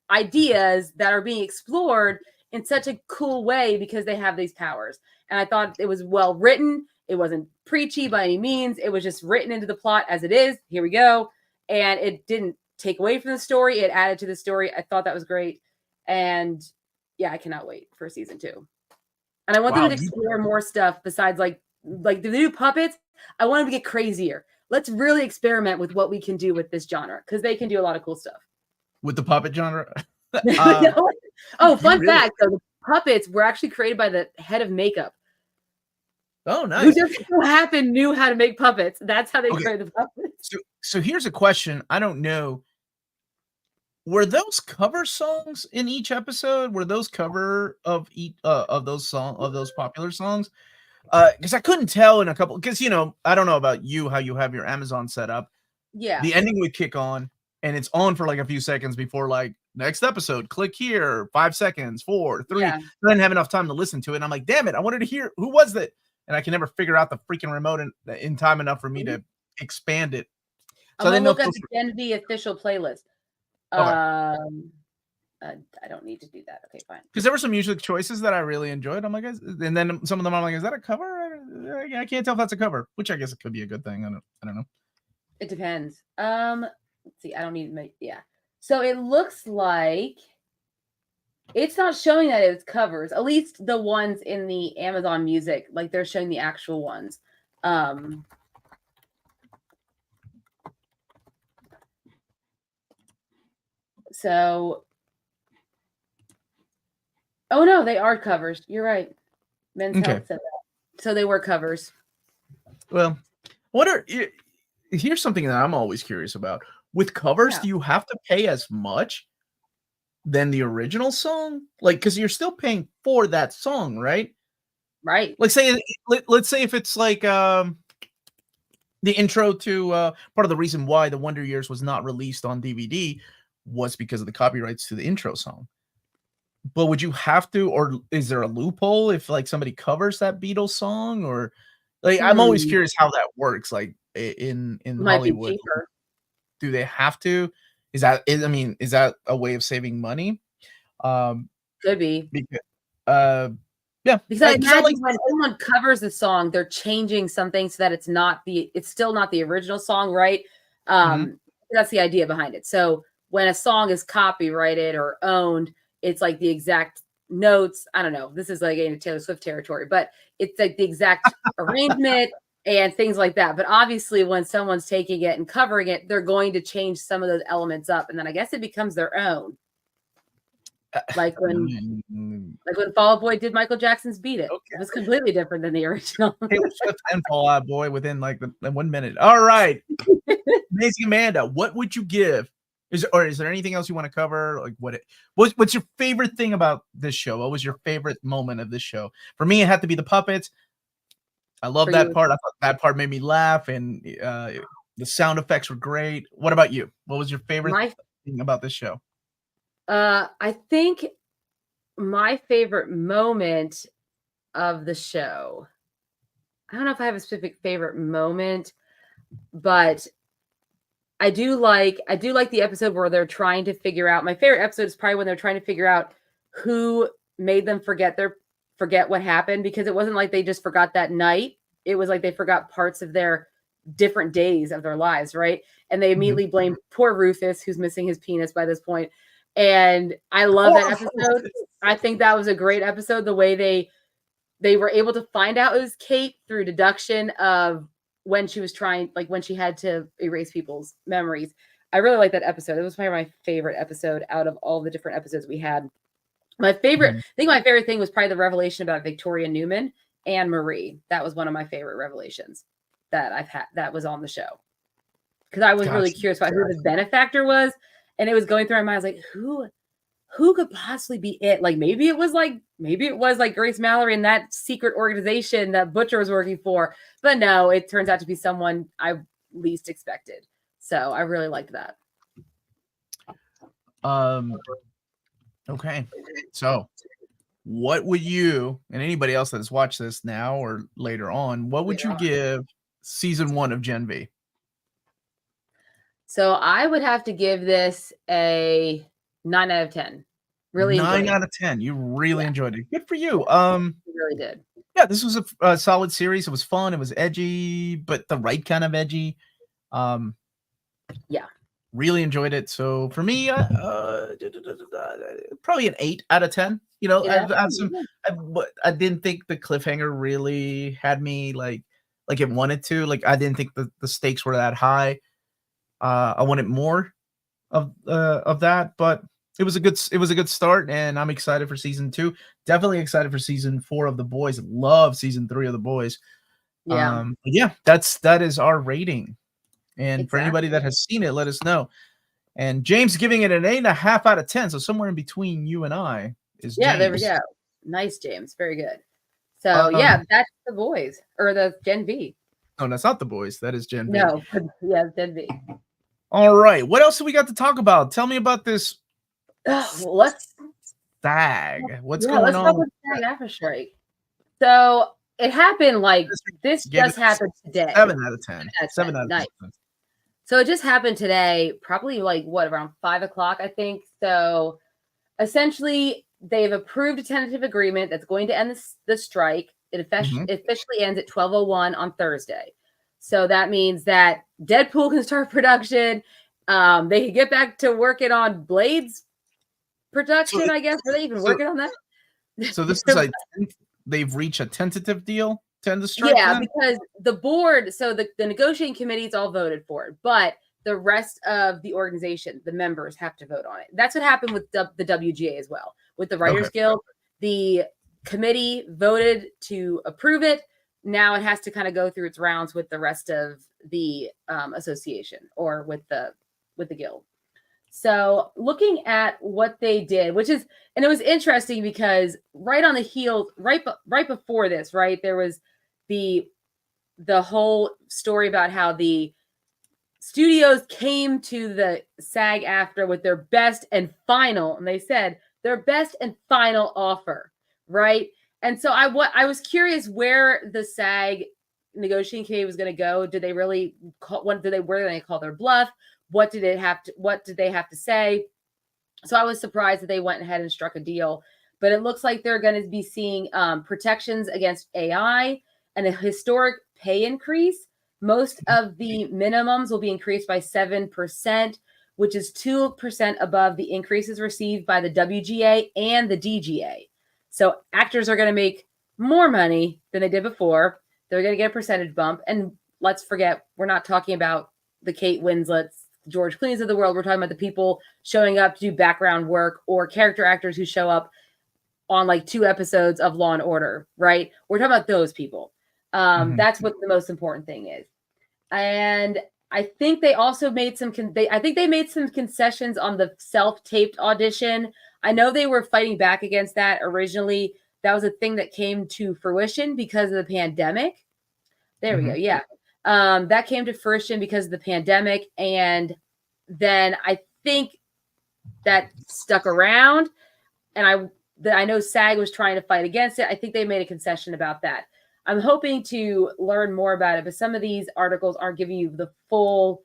ideas that are being explored in such a cool way because they have these powers. And I thought it was well written. It wasn't preachy by any means. It was just written into the plot as it is. Here we go. And it didn't take away from the story. It added to the story. I thought that was great. And yeah, I cannot wait for season 2. And I want them to explore more stuff besides like the new puppets. I want them to get crazier. Let's really experiment with what we can do with this genre because they can do a lot of cool stuff. With the puppet genre? Fun fact. So the puppets were actually created by the head of makeup. Oh, nice. Who just so happened knew how to make puppets. That's how they created the puppets. So here's a question. I don't know. were those cover songs in each episode? Were those cover of each of those popular songs? Because I couldn't tell in a couple. Because I don't know about you how you have your Amazon set up. Yeah. The ending would kick on, and it's on for like a few seconds before like next episode. Click here, 5 seconds, 4, 3. Yeah. I didn't have enough time to listen to it. And I'm like, damn it, I wanted to hear who was that, and I can never figure out the freaking remote in time enough for me to expand it. So I'm gonna look at the Gen V official playlist. Okay. I don't need to do that. Okay, fine. Because there were some music choices that I really enjoyed. I'm like, and then some of them I'm like, is that a cover? I can't tell if that's a cover, which I guess it could be a good thing. I don't know. It depends. Let's see. I don't need to make. Yeah. So it looks like it's not showing that it's covers. At least the ones in the Amazon Music, like they're showing the actual ones. So, oh no, they are covers. You're right. Men's Health said that. So they were covers. Well, here's something that I'm always curious about. With covers, do you have to pay as much than the original song? Like, because you're still paying for that song, right? Right. Like, let's say if it's like the intro to part of the reason why the Wonder Years was not released on DVD was because of the copyrights to the intro song. But would you have to, or is there a loophole if like somebody covers that Beatles song, or like I'm always curious how that works. Like in Hollywood, do they have to? Is that a way of saving money? Could be. Because, yeah. Because I imagine when someone covers the song, they're changing something so that it's still not the original song, right? That's the idea behind it. So when a song is copyrighted or owned, it's like the exact notes. I don't know. This is like into Taylor Swift territory, but it's like the exact arrangement and things like that. But obviously when someone's taking it and covering it, they're going to change some of those elements up. And then I guess it becomes their own. Like when Fall Out Boy did Michael Jackson's Beat It. Okay. It was completely different than the original. Taylor Swift and Fall Out Boy within like 1 minute. All right. Amazing Amanda, what would you give? Is there anything else you want to cover? Like what's your favorite thing about this show? What was your favorite moment of this show? For me, it had to be the puppets. I love that part. I thought that part made me laugh, and the sound effects were great. What about you? What was your favorite thing about this show? I think my favorite moment of the show, I don't know if I have a specific favorite moment, but I do like the episode where they're trying to figure out. My favorite episode is probably when they're trying to figure out who made them forget what happened, because it wasn't like they just forgot that night. It was like they forgot parts of their different days of their lives, right? And they immediately blamed poor Rufus, who's missing his penis by this point. And I love that episode. I think that was a great episode. The way they were able to find out it was Kate through deduction of when she was trying, like when she had to erase people's memories. I really like that episode. It was probably my favorite episode out of all the different episodes we had. My favorite thing was probably the revelation about Victoria Newman and Marie. That was one of my favorite revelations that I've had that was on the show. Because I was really curious about who the benefactor was. And it was going through my mind. I was like, who could possibly be it? Like maybe it was like Grace Mallory and that secret organization that Butcher was working for. But no, it turns out to be someone I least expected. So I really liked that. Okay. So what would you, and anybody else that has watched this now or later on, what would you give season 1 of Gen V? So I would have to give this a 9 out of 10. Really 9 out of 10. You really enjoyed it. Good for you. Really did. Yeah, this was a solid series. It was fun. It was edgy, but the right kind of edgy. Yeah. Really enjoyed it. So for me, probably an 8 out of 10. You know, I didn't think the cliffhanger really had me like it wanted to. Like I didn't think the stakes were that high. I wanted more of that, but it was a good start, and I'm excited for season 2. Definitely excited for season 4 of The Boys. Love season 3 of The Boys. Yeah, that is our rating. And for anybody that has seen it, let us know. And James giving it an 8.5 out of 10. So somewhere in between you and I is James. There we go. Nice, James. Very good. So that's The Boys or the Gen V. Oh, that's not The Boys. That is Gen V. No, yeah, Gen V. All right. What else do we got to talk about? Tell me about this. Let's SAG. What's going on? Let's talk about SAG after strike. So it happened this just happened today. 7 out of 10. 7 out of 10. Nice. So it just happened today, probably around 5 o'clock, I think. So essentially, they've approved a tentative agreement that's going to end the strike. It officially ends at 12:01 on Thursday. So that means that Deadpool can start production. They can get back to working on Blade's production, I guess. Are they even working on that? So this is they've reached a tentative deal to end the strike? Yeah, because the board, so the negotiating committees all voted for it, but the rest of the organization, the members, have to vote on it. That's what happened with the WGA as well. With the Writers Guild, the committee voted to approve it. Now it has to kind of go through its rounds with the rest of the association or with the guild. So looking at what they did, and it was interesting because right on the heels, right before this, right, there was the whole story about how the studios came to the SAG-AFTRA with their best and final, and they said their best and final offer, right? And so I was curious where the SAG negotiating committee was going to go. Did they really where did they call their bluff? What did they have to say? So I was surprised that they went ahead and struck a deal, but it looks like they're going to be seeing protections against AI and a historic pay increase. Most of the minimums will be increased by 7%, which is 2% above the increases received by the WGA and the DGA. So actors are going to make more money than they did before. They're going to get a percentage bump. And let's forget, we're not talking about the Kate Winslets, George Clooney's of the world. We're talking about the people showing up to do background work or character actors who show up on 2 episodes of Law and Order, right? We're talking about those people. That's what the most important thing is. And I think they also made some concessions on the self-taped audition. I know they were fighting back against that originally. That was a thing that came to fruition because of the pandemic. There we go. Yeah. That came to fruition because of the pandemic. And then I think that stuck around. And I know SAG was trying to fight against it. I think they made a concession about that. I'm hoping to learn more about it, but some of these articles aren't giving you the full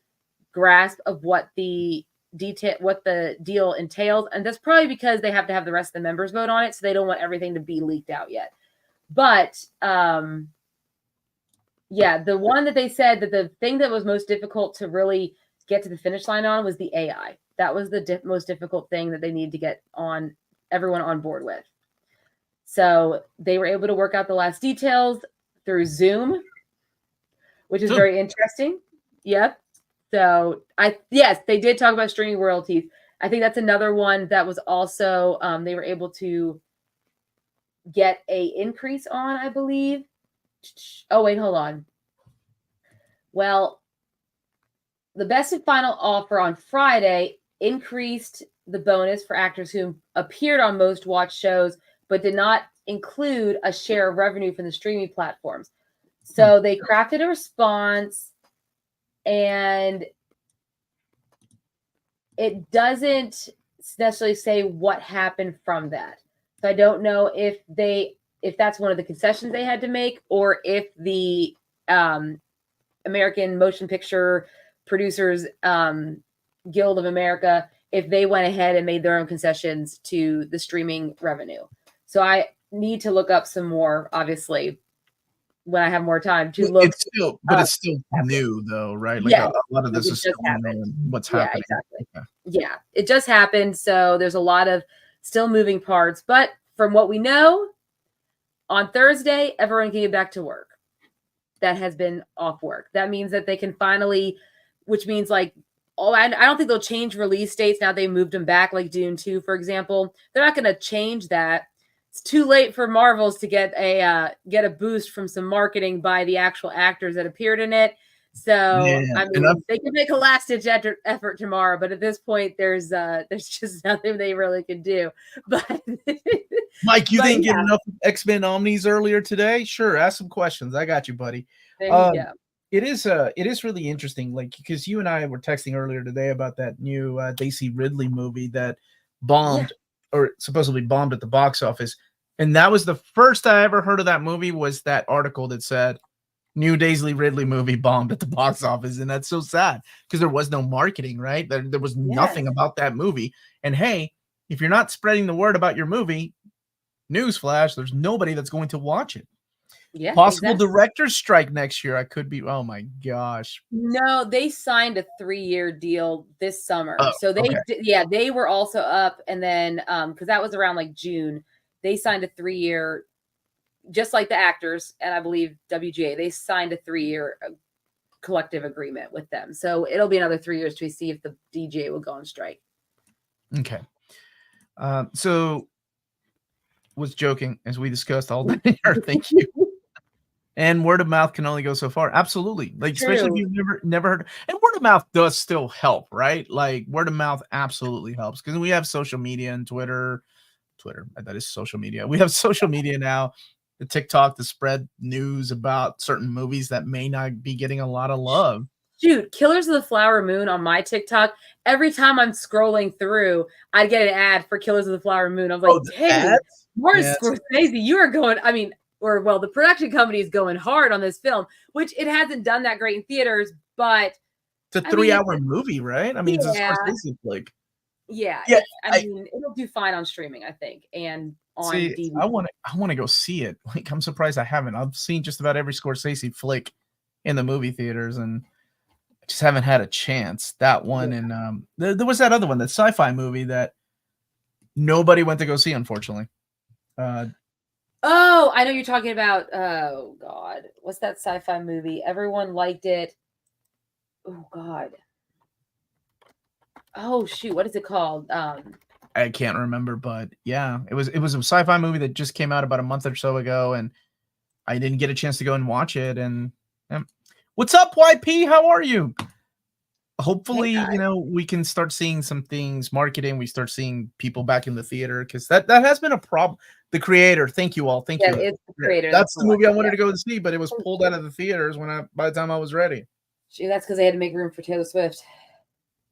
grasp of what the deal entails. And that's probably because they have to have the rest of the members vote on it. So they don't want everything to be leaked out yet. But the one that they said that the thing that was most difficult to really get to the finish line on was the AI. That was the most difficult thing that they needed to get everyone on board with. So they were able to work out the last details through Zoom, which is very interesting. Yep. So they did talk about streaming royalties. I think that's another one that was also they were able to get a increase on, I believe. Oh, wait, hold on. Well, the best and final offer on Friday increased the bonus for actors who appeared on most watched shows, but did not include a share of revenue from the streaming platforms. So they crafted a response, and it doesn't necessarily say what happened from that. So I don't know if that's one of the concessions they had to make, or if the American Motion Picture Producers Guild of America, if they went ahead and made their own concessions to the streaming revenue. So I need to look up some more, obviously, when I have more time to look. It's still new, though, right? A lot of this is still what's happening. Exactly. Yeah, it just happened. So there's a lot of still moving parts. But from what we know, on Thursday, everyone can get back to work that has been off work. That means that they can finally, which means I don't think they'll change release dates now they moved them back, like Dune 2, for example. They're not going to change that. It's too late for Marvels to get a boost from some marketing by the actual actors that appeared in it. So Man, I mean, they can make a last-ditch effort tomorrow, but at this point, there's just nothing they really can do. But Mike, you but didn't get yeah, enough X-Men Omnis earlier today? Sure, ask some questions. I got you, buddy. there you Um, go. it is really interesting, like because you and I were texting earlier today about that new Daisy Ridley movie that Yeah, bombed or supposedly bombed at the box office, and that was the first I ever heard of that movie. Was that article that said new Daisy Ridley movie bombed at the box office, and that's so sad because there was no marketing, right? There was yes, nothing about that movie, and hey, if you're not spreading the word about your movie, newsflash, there's nobody that's going to watch it. yeah, Possible exactly. director's strike next year. I could be. Oh my gosh. No, they signed a 3-year deal this summer. Oh, So okay. yeah, they were also up, and then because that was around like June, they signed a 3-year, just like the actors, and I believe WGA, they signed a 3-year collective agreement with them. So it'll be another 3 years to see if the DJ will go on strike. Okay. So was joking as we discussed all day. Thank you. And word of mouth can only go so far. Absolutely. Like, especially if True. you've never heard. And word of mouth does still help, right? Like word of mouth absolutely helps because we have social media and Twitter. That is social media. We have social media now, the TikTok to spread news about certain movies that may not be getting a lot of love. Shoot, Killers of the Flower Moon on my TikTok. Every time I'm scrolling through, I get an ad for Killers of the Flower Moon. I'm like, Oh, the dang, ads? Martin Yeah, Scorsese, you are going. I mean, or well, the production company is going hard on this film, which it hasn't done that great in theaters, but it's a I mean, 3-hour movie, right? I mean, it's a yeah, Scorsese flick. yeah. Yeah, I I mean, it'll do fine on streaming, I think, and on see. DVD. I wanna go see it. Like, I'm surprised I haven't. I've seen just about every Scorsese flick in the movie theaters, and I just haven't had a chance. That one, Yeah. and there was that other one, that sci-fi movie that nobody went to go see, unfortunately. Uh, Oh, I know you're talking about. Oh God, what's that sci-fi movie? Everyone liked it. Oh God. Oh shoot, what is it called? I can't remember, but yeah, it was a sci-fi movie that just came out about a month or so ago, and I didn't get a chance to go and watch it. And what's up, YP? How are you? Hey Hopefully, guys. we can start seeing some things, marketing. We start seeing people back in the theater because that has been a problem. The Creator, thank you all, thank Yeah, you. it's the Yeah, creator. That's that's the the one. movie I wanted Yeah. to go to see, but it was pulled out of the theaters by the time I was ready. Shoot, that's because they had to make room for Taylor Swift.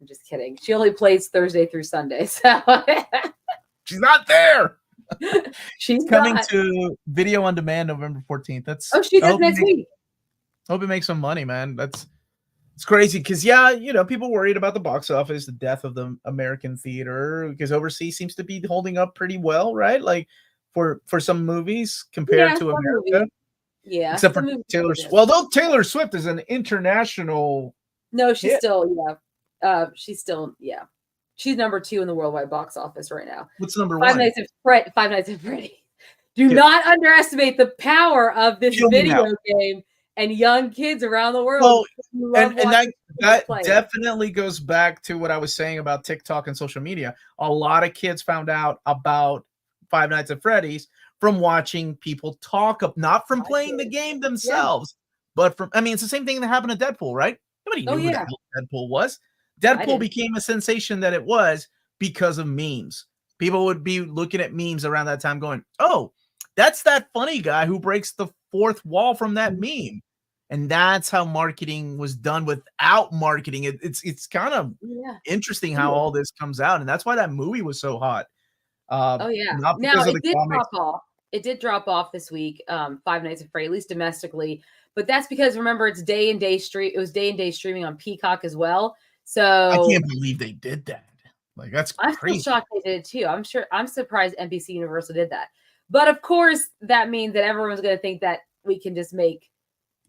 I'm just kidding. She only plays Thursday through Sunday, so She's not there. she's Coming not. to video on demand November 14th. Oh, she I does next week. hope it makes some money, man. It's crazy because yeah, people worried about the box office, the death of the American theater, because overseas seems to be holding up pretty well, right? Like for some movies compared Yeah, to some America, movies. Yeah, except some for movies Taylor still Swift. do. Well, though Taylor Swift is an international No, she's hit. still she's still she's number 2 in the worldwide box office right now. What's number Five one? Nights at Freddy. Five Nights at Freddy. Do Ki- not underestimate the power of this Kill me now. video game and young kids around the world Well, who and love and that watching kids that play it. definitely goes back to what I was saying about TikTok and social media. A lot of kids found out about Five Nights at Freddy's from watching people talk up, not from I playing the did. game Yeah. themselves, but from. I mean, it's the same thing that happened to Deadpool, right? Nobody Oh knew who the yeah. hell Deadpool was. I Deadpool did. became a sensation that it was because of memes. People would be looking at memes around that time, going, "Oh, that's that funny guy who breaks the fourth wall from that meme." And that's how marketing was done without marketing. It's kind of Yeah. interesting how all this comes out, and that's why that movie was so hot. Oh yeah. Not Now because of it the did comics. drop off. It did drop off this week, Five Nights at Freddy, at least domestically. But that's because remember it's day and day stream. It was day and day streaming on Peacock as well. I So can't believe they did that. Like that's I'm still crazy. shocked they did it too. I'm surprised NBC Universal did that. But of course, that means that everyone's going to think that we can just make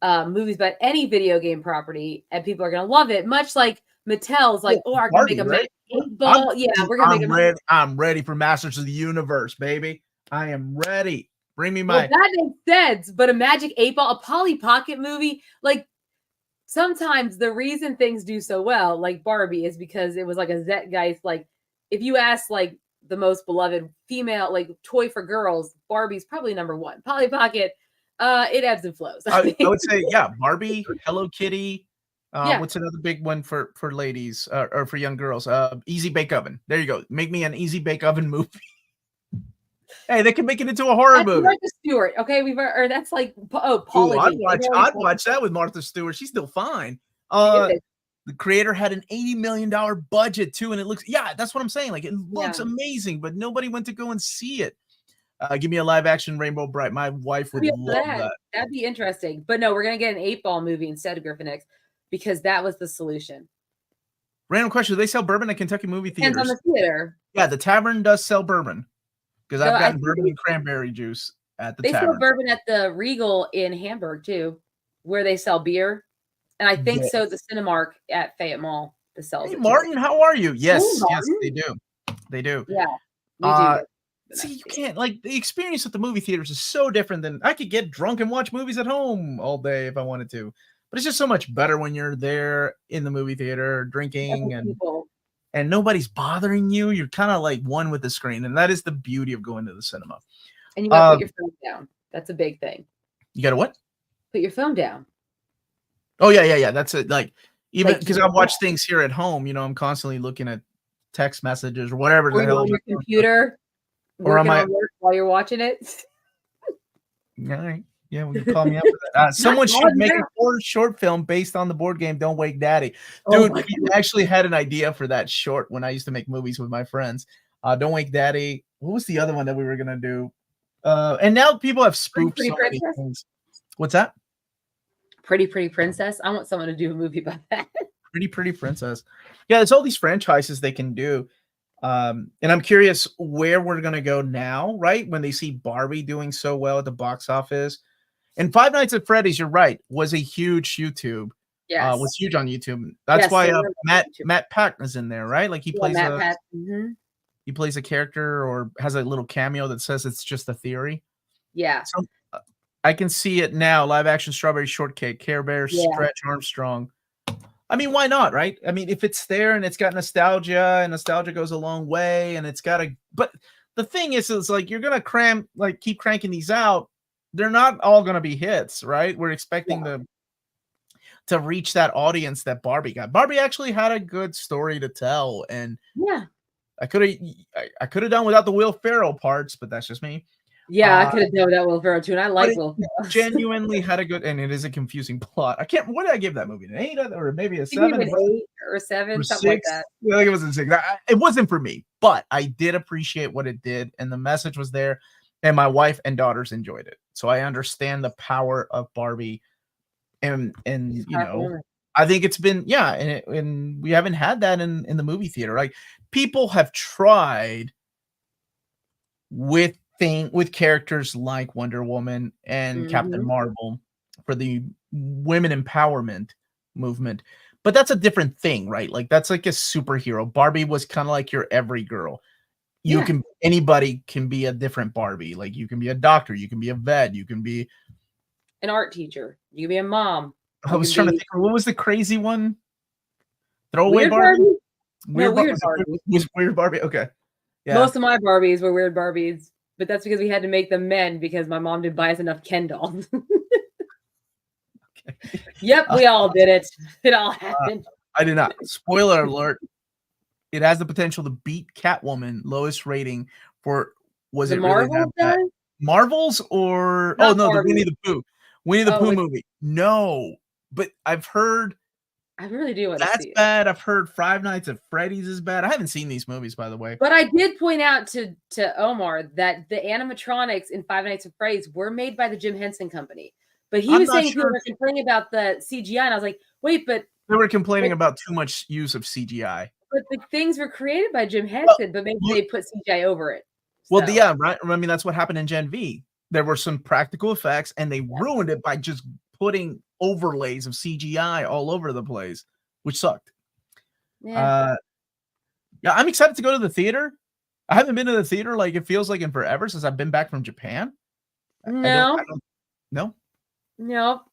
movies about any video game property and people are going to love it. Much like Mattel's like, Well, oh, we're going to make Barbie, a right? Magic 8 I'm Ball. Yeah, we're going to make a Magic. I'm ready for Masters of the Universe, baby. I am ready. Bring me Well, my. that makes sense. But a Magic 8 Ball, a Polly Pocket movie, like sometimes the reason things do so well, like Barbie, is because it was like a Zeitgeist. Like if you ask like the most beloved female like toy for girls, Barbie's probably number 1. Polly Pocket, it ebbs and flows. I would say, yeah, Barbie, Hello Kitty, Yeah. What's another big one for ladies or for young girls? Easy Bake Oven. There you go. Make me an Easy Bake Oven movie. Hey, they can make it into a horror That's movie. Martha Stewart. Okay, or that's like Paula Ooh, I'd Deen. watch that with Martha Stewart. She's still fine. She is. The creator had an $80 million budget too, and it looks that's what I'm saying. Like it looks amazing, but nobody went to go and see it. Give me a live action Rainbow Bright. My wife would love that. That'd be interesting. But no, we're gonna get an 8-Ball movie instead of Griffin X because that was the solution. Random question: do they sell bourbon at Kentucky movie theaters? Depends on the theater. Yeah, the tavern does sell bourbon because I've gotten bourbon and cranberry juice at the tavern. They sell bourbon at the Regal in Hamburg too, where they sell beer, and I think so. The Cinemark at Fayette Mall that sells. Hey, it Martin, too. how are you? Yes, Ooh, yes, they do. They do. Yeah, we do. See, you can't like the experience at the movie theaters is so different than I could get drunk and watch movies at home all day if I wanted to. But it's just so much better when you're there in the movie theater drinking and nobody's bothering you. You're kind of like one with the screen, and that is the beauty of going to the cinema. And you got to put your phone down. That's a big thing. You got to what? Put your phone down. Oh yeah. That's it. Like even because I watch things here at home, I'm constantly looking at text messages or whatever the hell on your computer. Or am I while you're watching it? All right. Yeah, well, you call me up for that. Someone should make a short film based on the board game Don't Wake Daddy. Dude, we actually had an idea for that short when I used to make movies with my friends. Don't Wake Daddy. What was the other one that we were going to do? And now people have spoofed so many things. What's that? Pretty Princess. I want someone to do a movie about that. Pretty Princess. Yeah, there's all these franchises they can do. And I'm curious where we're going to go now, right? When they see Barbie doing so well at the box office. And Five Nights at Freddy's, you're right, was a huge YouTube. Yeah, was huge on YouTube. That's why Matt Pack is in there, right? Like he plays he plays a character or has a little cameo that says it's just a theory. Yeah. So I can see it now. Live action Strawberry Shortcake, Care Bear, Stretch Armstrong. I mean, why not, right? I mean, if it's there and it's got nostalgia and nostalgia goes a long way and it's got but the thing is, it's like you're going to keep cranking these out. They're not all going to be hits, right? We're expecting to reach that audience that Barbie got. Barbie actually had a good story to tell. And I could have done without the Will Ferrell parts, but that's just me. Yeah, I could have done without Will Ferrell too, and I like Will Ferrell. Genuinely had a good, and it is a confusing plot. What did I give that movie? An 8 or maybe a 7? An 8 or 7, something like that. Yeah, I think it was a 6. It wasn't for me, but I did appreciate what it did, and the message was there, and my wife and daughters enjoyed it. So I understand the power of Barbie, and I think it's been and we haven't had that in the movie theater. Like people have tried with characters like Wonder Woman and Captain Marvel for the women empowerment movement, but that's a different thing, right? Like that's like a superhero. Barbie was kind of like your every girl. Anybody can be a different Barbie. Like you can be a doctor, you can be a vet, you can be an art teacher, you can be a mom. I was trying to think, what was the crazy one? Throwaway Barbie? Weird Barbie. Was Weird Barbie? Okay. Yeah. Most of my Barbies were Weird Barbies. But that's because we had to make them men because my mom didn't buy us enough Ken dolls. Yep, we all did it. It all happened. I did not. Spoiler alert. It has the potential to beat Catwoman lowest rating for was it really that bad? Marvels or the Winnie the Pooh. Winnie the Pooh movie. No, but I've heard I really do want to see it. That's bad. I've heard Five Nights at Freddy's is bad. I haven't seen these movies, by the way. But I did point out to Omar that the animatronics in Five Nights at Freddy's were made by the Jim Henson Company. But he was saying people were complaining about the CGI, and I was like, wait, but they were complaining about too much use of CGI. But the things were created by Jim Henson, but maybe they put CGI over it. Well, yeah, right. I mean, that's what happened in Gen V. There were some practical effects, and they ruined it by just putting overlays of CGI all over the place, which sucked. Yeah, I'm excited to go to the theater. I haven't been to the theater like it feels like in forever since I've been back from Japan. No. No.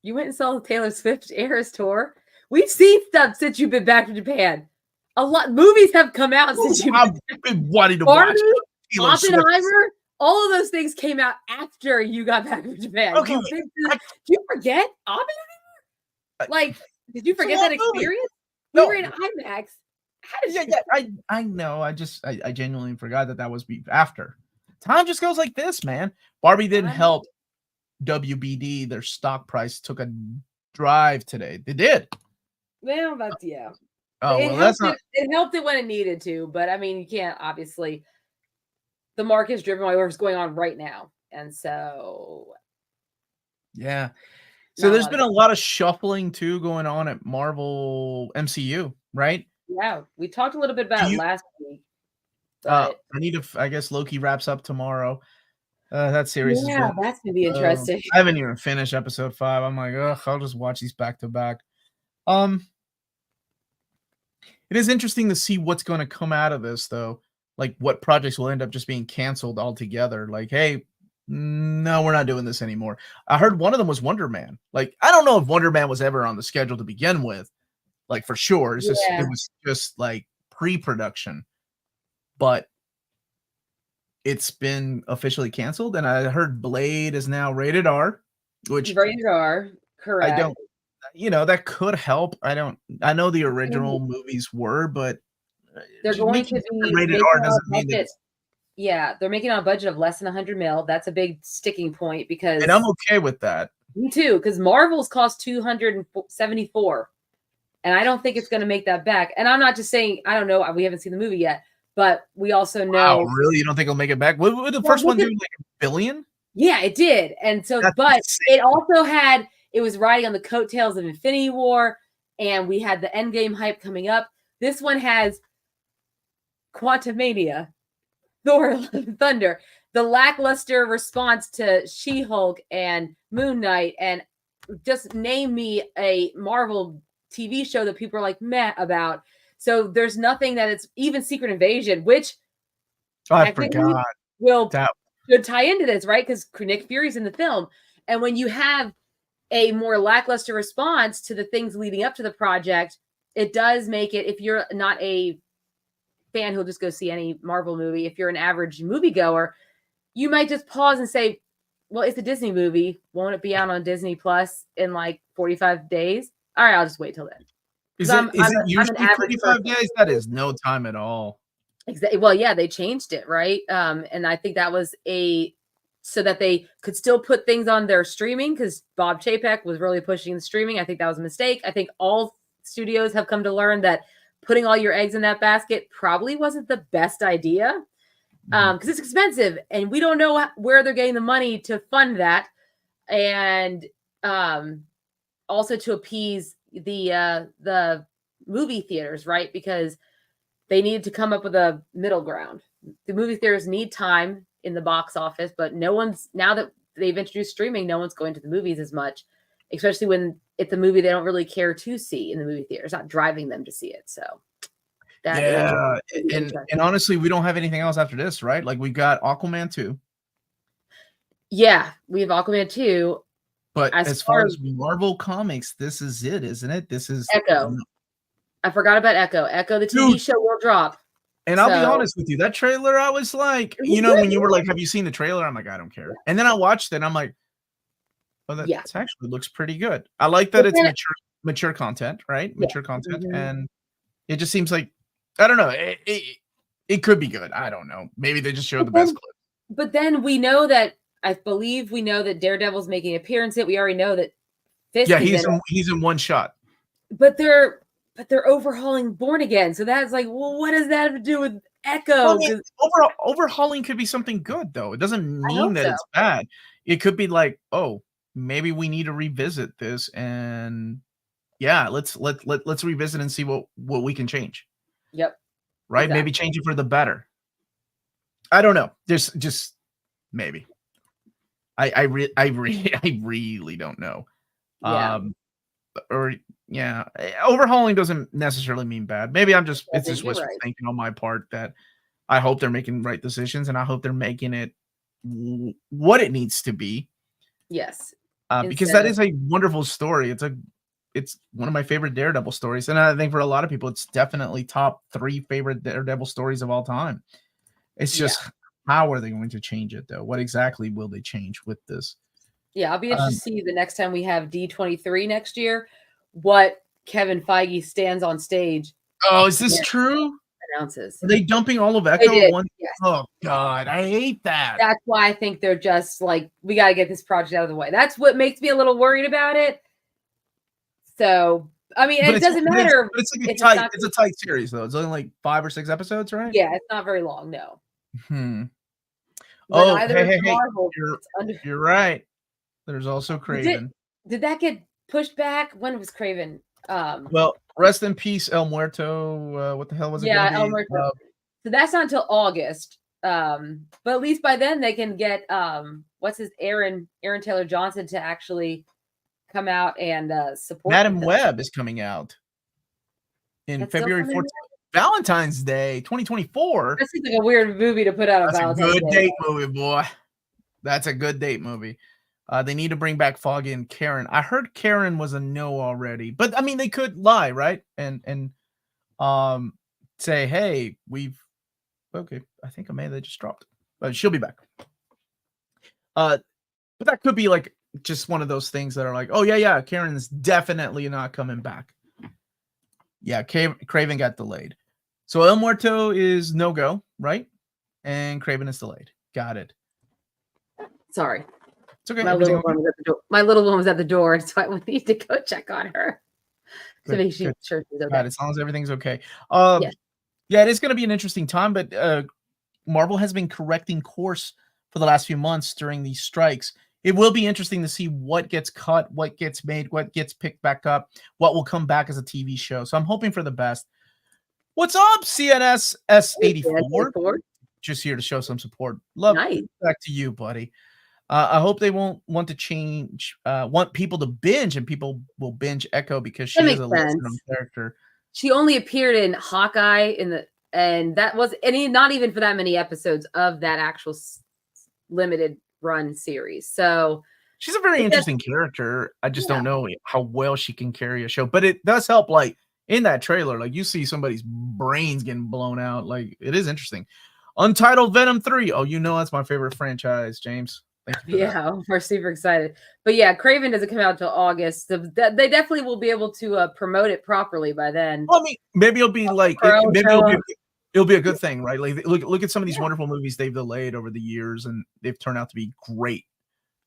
You went and saw the Taylor Swift Eras tour. We've seen stuff since you've been back from Japan. A lot movies have come out since you've been wanting to watch Oppenheimer. All of those things came out after you got back from Japan. Okay, do you forget Oppenheimer? Like, did you It's a forget long that movie. experience? We No, were in IMAX. How did yeah, you? I know. I genuinely forgot that was after. Time just goes like this, man. Barbie didn't help WBD. Their stock price took a drive today. They did. Well, that's yeah. Oh It well, helped that's not. it helped it when it needed to, but I mean, you can't obviously. The market is driven by what's going on right now, and so Yeah. So not a there's lot of been a lot of shuffling too going on at Marvel MCU, right? yeah. We talked a little bit Do about it you? last week, but I need to. I guess Loki wraps up tomorrow. That series has yeah, been. that's gonna be interesting. I haven't even finished episode 5. I'm like, ugh, I'll just watch these back to back. Um, it is interesting to see what's going to come out of this, though. Like, what projects will end up just being canceled altogether. Like, hey, no, we're not doing this anymore. I heard one of them was Wonder Man. Like, I don't know if Wonder Man was ever on the schedule to begin with. Like, for sure, it Yeah, was just like pre-production, but it's been officially canceled. And I heard Blade is now rated R, which rated R, I correct. don't. That could help. I know the original movies were, but They're just going making to something be rated making R on doesn't a mean that budget. it's. Yeah, they're making on a budget of less than 100 mil. That's a big sticking point And I'm because okay with that. me too, because Marvel's cost 274, and I don't think it's going to make that back. And I'm not just saying I don't know. We haven't seen the movie yet, but we also Wow, know. really? You don't think it'll make it back? What would the Well, first look one do? at Like $1 billion? yeah, it did, and so That's but it insane. also had it was riding on the coattails of Infinity War, and we had the Endgame hype coming up. This one has Quantumania, Thor, Thunder, the lackluster response to She-Hulk and Moon Knight, and just name me a Marvel TV show that people are like meh about. So there's nothing that it's even Secret Invasion, which I technically forgot will that. should tie into this, right? Because Nick Fury's in the film, and when you have a more lackluster response to the things leading up to the project, it does make it. If you're not a fan who'll just go see any Marvel movie, if you're an average moviegoer, you might just pause and say, well, it's a Disney movie. Won't it be out on Disney Plus in like 45 days? All right, I'll just wait till then. Because Is it I'm an usually average 45 person. days? That is no time at all. Exactly. Well, yeah, they changed it, right? And I think that was so that they could still put things on their streaming because Bob Chapek was really pushing the streaming. I think that was a mistake. I think all studios have come to learn that putting all your eggs in that basket probably wasn't the best idea because it's expensive and we don't know where they're getting the money to fund that, and also to appease the movie theaters, right? Because they needed to come up with a middle ground. The movie theaters need time in the box office, but no one's now that they've introduced streaming, no one's going to the movies as much, especially when it's a movie they don't really care to see in the movie theater. It's not driving them to see it. So that is Yeah, and interesting. honestly, we don't have anything else after this, right? Like we've got Aquaman 2, Yeah, we have Aquaman 2. but As as far far as as Marvel Comics, this is it, isn't it? This is Echo, I forgot about Echo. Echo, the TV dude. show, will drop. And I'll be So honest with you, that trailer, I was like, it was when you good. were like, "Have you seen the trailer?" I'm like, "I don't care." And then I watched it, and I'm like, "Oh, that Yeah. actually looks pretty good." I like that But it's then, mature content, right? yeah. Mature content, Mhm. and it just seems like I don't know. It could be good. I don't know. Maybe they just showed the best clip. But then we know that I believe we know that Daredevil's making an appearance. We already know that Yeah, Fisk is in it, he's in one shot. but they're overhauling Born Again. So that's like, well, what does that have to do with Well, I Echo? mean, Because overhauling could be something good, though. It doesn't I mean hope that so. it's bad. It could be like, oh, maybe we need to revisit this, and yeah, let's revisit and see what we can change. Yep. Right? Exactly. Maybe change it for the better. I don't know. There's just maybe. I really don't know. Yeah. Or yeah, overhauling doesn't necessarily mean bad. Maybe it's just You're wishful right. thinking on my part that I hope they're making right decisions and I hope they're making it what it needs to be. Yes. Because Instead that of is a wonderful story. It's one of my favorite Daredevil stories, and I think for a lot of people, it's definitely top 3 favorite Daredevil stories of all time. It's yeah. just how are they going to change it though? What exactly will they change with this? Yeah. I'll be interested to see the next time we have D23 next year, what Kevin Feige stands on stage. Oh, is this true? Announces. Are they dumping all of Echo at once? Yes. Oh God, I hate that. That's why I think they're just like, we got to get this project out of the way. That's what makes me a little worried about it. So, I mean, it doesn't matter. But it's like it's a tight series though. It's only like 5 or 6 episodes, right? Yeah, it's not very long. No. Oh, hey. You're right. There's also Craven. Did that get pushed back? When was Craven? Well, rest in peace, El Muerto. What the hell was it? Yeah, El Muerto. So that's not until August. But at least by then they can get Aaron Taylor Johnson to actually come out and support. Madam Web is coming out in February 14th. Valentine's Day 2024. That seems like a weird movie to put out on Valentine's Day. That's a good date movie, boy. That's a good date movie. They need to bring back Foggy and Karen. I heard Karen was a no already, but I mean they could lie, right? And say, hey, okay. I think Amanda just dropped, but she'll be back. But that could be like just one of those things that are like, oh yeah, Karen's definitely not coming back. Yeah, Craven got delayed. So El Muerto is no go, right? And Craven is delayed. Got it. Sorry. It's okay. My little one was at the door. My little one was at the door, so I would need to go check on her. Good, to make sure she's okay. Right, as long as everything's okay. Yes. Yeah, it is going to be an interesting time, but Marvel has been correcting course for the last few months during these strikes. It will be interesting to see what gets cut, what gets made, what gets picked back up, what will come back as a TV show. So I'm hoping for the best. What's up, CNS S84? Just here to show some support. Love. Nice. Back to you, buddy. I hope they won't want to change, want people to binge, and people will binge Echo because she is a lesser-known character. She only appeared in Hawkeye and that was not even for that many episodes of that actual limited run series. So she's a very interesting character. I just don't know how well she can carry a show, but it does help. Like in that trailer, like you see somebody's brains getting blown out. Like it is interesting. Untitled Venom 3. Oh, that's my favorite franchise, James. Yeah, we're super excited. But yeah, Craven doesn't come out until August. So they definitely will be able to promote it properly by then. Well, I mean, maybe it'll be like it'll be a good thing, right? Like look at some of these wonderful movies they've delayed over the years, and they've turned out to be great.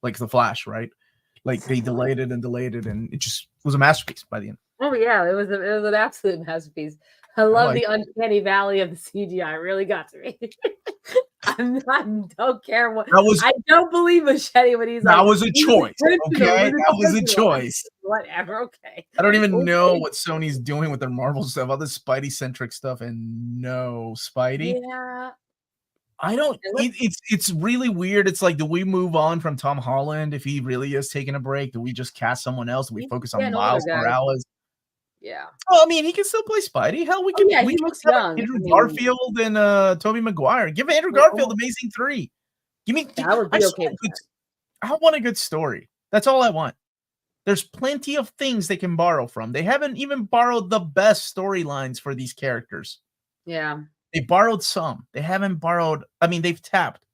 Like The Flash, right? Like they delayed it, and it just was a masterpiece by the end. Oh yeah, it was an absolute masterpiece. I love the uncanny valley of the CGI. It really got to me. I don't care what. I don't believe Machete when he's like. That was a choice. Okay, that was a choice. Whatever. Okay. I don't even know what Sony's doing with their Marvel stuff, all this Spidey-centric stuff, and no Spidey. Yeah. I don't. It's really weird. It's like, do we move on from Tom Holland if he really is taking a break? Do we just cast someone else? Do we focus on Miles Morales? Yeah. Oh, I mean, he can still play Spidey. Hell, we can. He looks young. Andrew Garfield and Tobey Maguire. Give Andrew Garfield Amazing 3. Give me. That would be okay. I want a good story. That's all I want. There's plenty of things they can borrow from. They haven't even borrowed the best storylines for these characters. Yeah. They borrowed some. They haven't borrowed. I mean, they've tapped.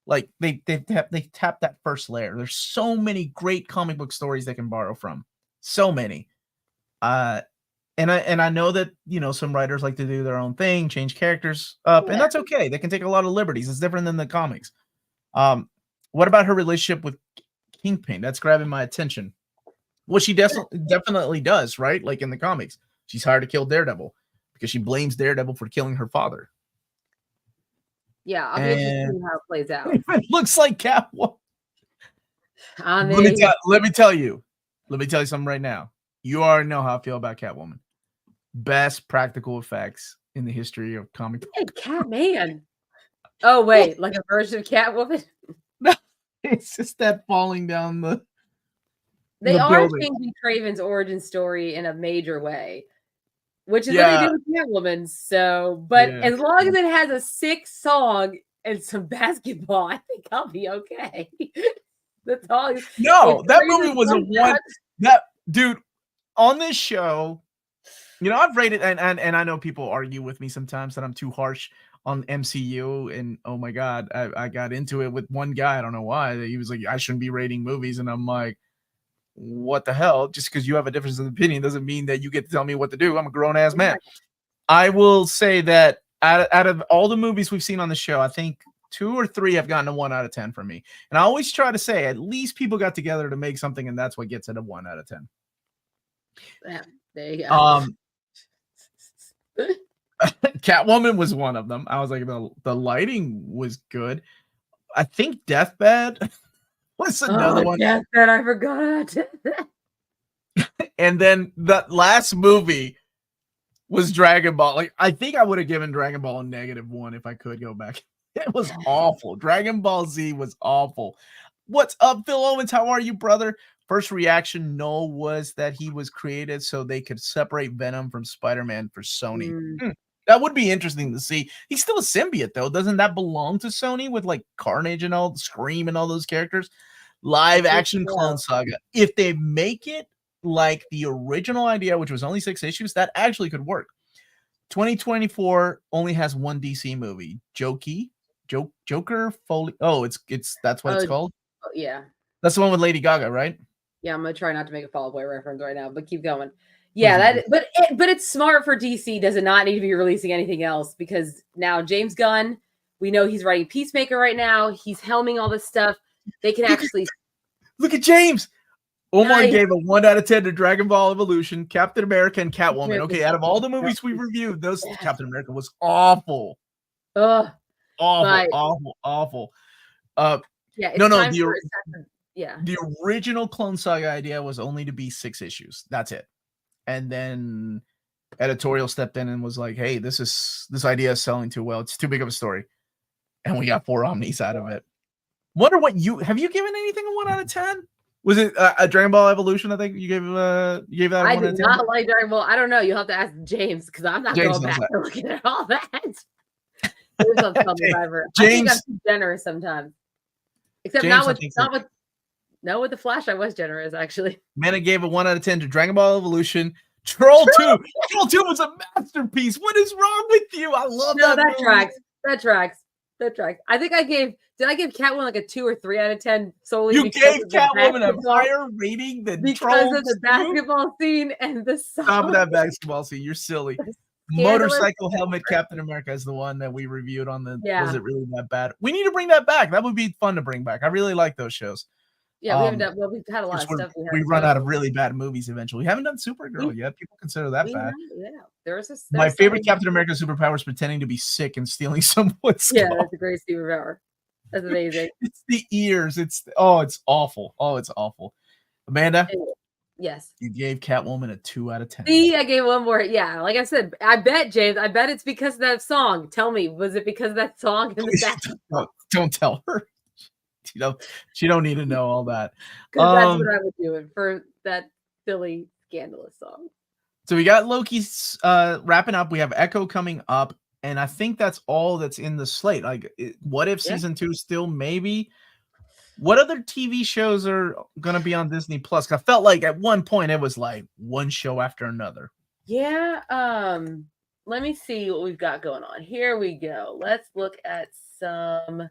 Like they tapped that first layer. There's so many great comic book stories they can borrow from. So many. And I know that some writers like to do their own thing, change characters up, and that's okay. They can take a lot of liberties. It's different than the comics. What about her relationship with Kingpin? That's grabbing my attention. Well, she definitely does, right? Like in the comics, she's hired to kill Daredevil because she blames Daredevil for killing her father. Yeah, I'll be interested in how it plays out. It looks like Catwoman. Let me tell you something right now. You already know how I feel about Catwoman. Best practical effects in the history of comic. Hey, Catman. Oh wait, like a version of Catwoman? No, it's just that falling down the. They are changing Craven's origin story in a major way, which is what they did with Catwoman. So, but as long as it has a sick song and some basketball, I think I'll be okay. That's all. No, that movie was a one. That dude on this show, I've rated, and I know people argue with me sometimes that I'm too harsh on MCU, and oh my God, I got into it with one guy. I don't know why. He was like, I shouldn't be rating movies, and I'm like, what the hell? Just because you have a difference of opinion doesn't mean that you get to tell me what to do. I'm a grown-ass man. I will say that out of all the movies we've seen on the show, I think 2 or 3 have gotten a 1 out of 10 from me. And I always try to say at least people got together to make something, and that's what gets it a 1 out of 10. Yeah, there you go. Catwoman was one of them. I was like, the lighting was good. I think Deathbed was another one. Deathbed, I forgot. And then the last movie was Dragon Ball. Like, I think I would have given Dragon Ball a -1 if I could go back. It was awful. Dragon Ball Z was awful. What's up, Phil Owens? How are you, brother? First reaction, no, was that he was created so they could separate Venom from Spider-Man for Sony. That would be interesting to see. He's still a symbiote, though. Doesn't that belong to Sony with like Carnage and all, Scream and all those characters? Live action Clone Saga. If they make it like the original idea, which was only 6 issues, that actually could work. 2024 only has 1 DC movie. Joker Foley. Oh, it's that's what it's called. Yeah, that's the one with Lady Gaga, right? Yeah, I'm gonna try not to make a Fall Out Boy reference right now, but keep going. Yeah, but it's smart for DC. Does it not need to be releasing anything else? Because now James Gunn, we know he's writing Peacemaker right now. He's helming all this stuff. They can actually look at James. Omar gave a 1 out of 10 to Dragon Ball Evolution, Captain America, and Catwoman. Okay, out of all the movies we've reviewed, Captain America was awful. Awful. Yeah, the original Clone Saga idea was only to be 6 issues. That's it. And then editorial stepped in and was like, hey, this idea is selling too well. It's too big of a story. And we got 4 Omnis out of it. Wonder what have you given anything a 1 out of 10? Was it a Dragon Ball Evolution? I think you gave that a 1 out of 10? I did not like Dragon Ball. I don't know. You'll have to ask James because I'm not going back and looking at all that. James, I think I'm too generous sometimes. Except James, with the Flash, I was generous actually. Mana gave a 1 out of 10 to Dragon Ball Evolution. Troll 2. Troll 2 was a masterpiece. What is wrong with you? I love that. That tracks. I think I gave Catwoman like a 2 or 3 out of 10 solely you gave Catwoman a higher rating than because of the basketball scene and the song. Stop that basketball scene. You're silly. Motorcycle helmet Captain America is the one that we reviewed on the Was It Really That Bad? We need to bring that back. That would be fun to bring back. I really like those shows. Yeah, we've had a lot of stuff. We run out of really bad movies eventually. We haven't done Supergirl yet. People consider that bad. My favorite Captain America superpower is pretending to be sick and stealing someone's skull. Yeah, that's a great superpower. That's amazing. It's the ears. It's awful. It's awful. Amanda? Yes. You gave Catwoman a 2 out of 10. See, I gave one more. Yeah, like I said, I bet, James, it's because of that song. Tell me, was it because of that song? Don't tell her. She don't need to know all that. Because that's what I would do it for that silly, scandalous song. So we got Loki's wrapping up. We have Echo coming up, and I think that's all that's in the slate. Like, what if season 2 still maybe? What other TV shows are gonna be on Disney Plus? I felt like at one point it was like one show after another. Yeah. Let me see what we've got going on. Here we go. Let's look at some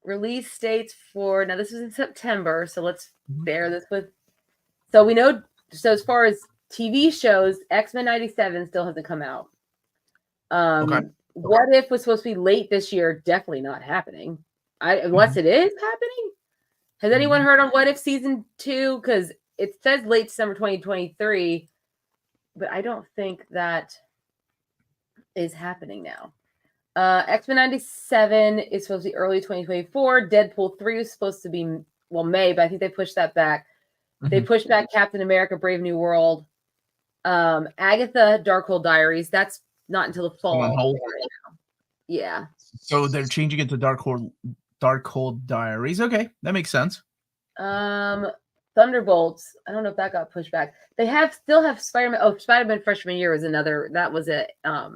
release dates for now. This was in September, so let's bear this with. So we know. So as far as TV shows, X-Men '97 still hasn't come out. What If was supposed to be late this year? Definitely not happening. Unless it is happening. Has anyone heard on What If season 2? Because it says late December 2023, but I don't think that is happening now. X-Men '97 is supposed to be early 2024. Deadpool 3 is supposed to be May, but I think they pushed that back. They pushed back Captain America: Brave New World. Agatha: Darkhold Diaries. That's not until the fall. Yeah. So they're changing it to Darkhold Diaries. Okay, that makes sense. Thunderbolts. I don't know if that got pushed back. They still have Spider-Man. Oh, Spider-Man Freshman Year was another. That was it. I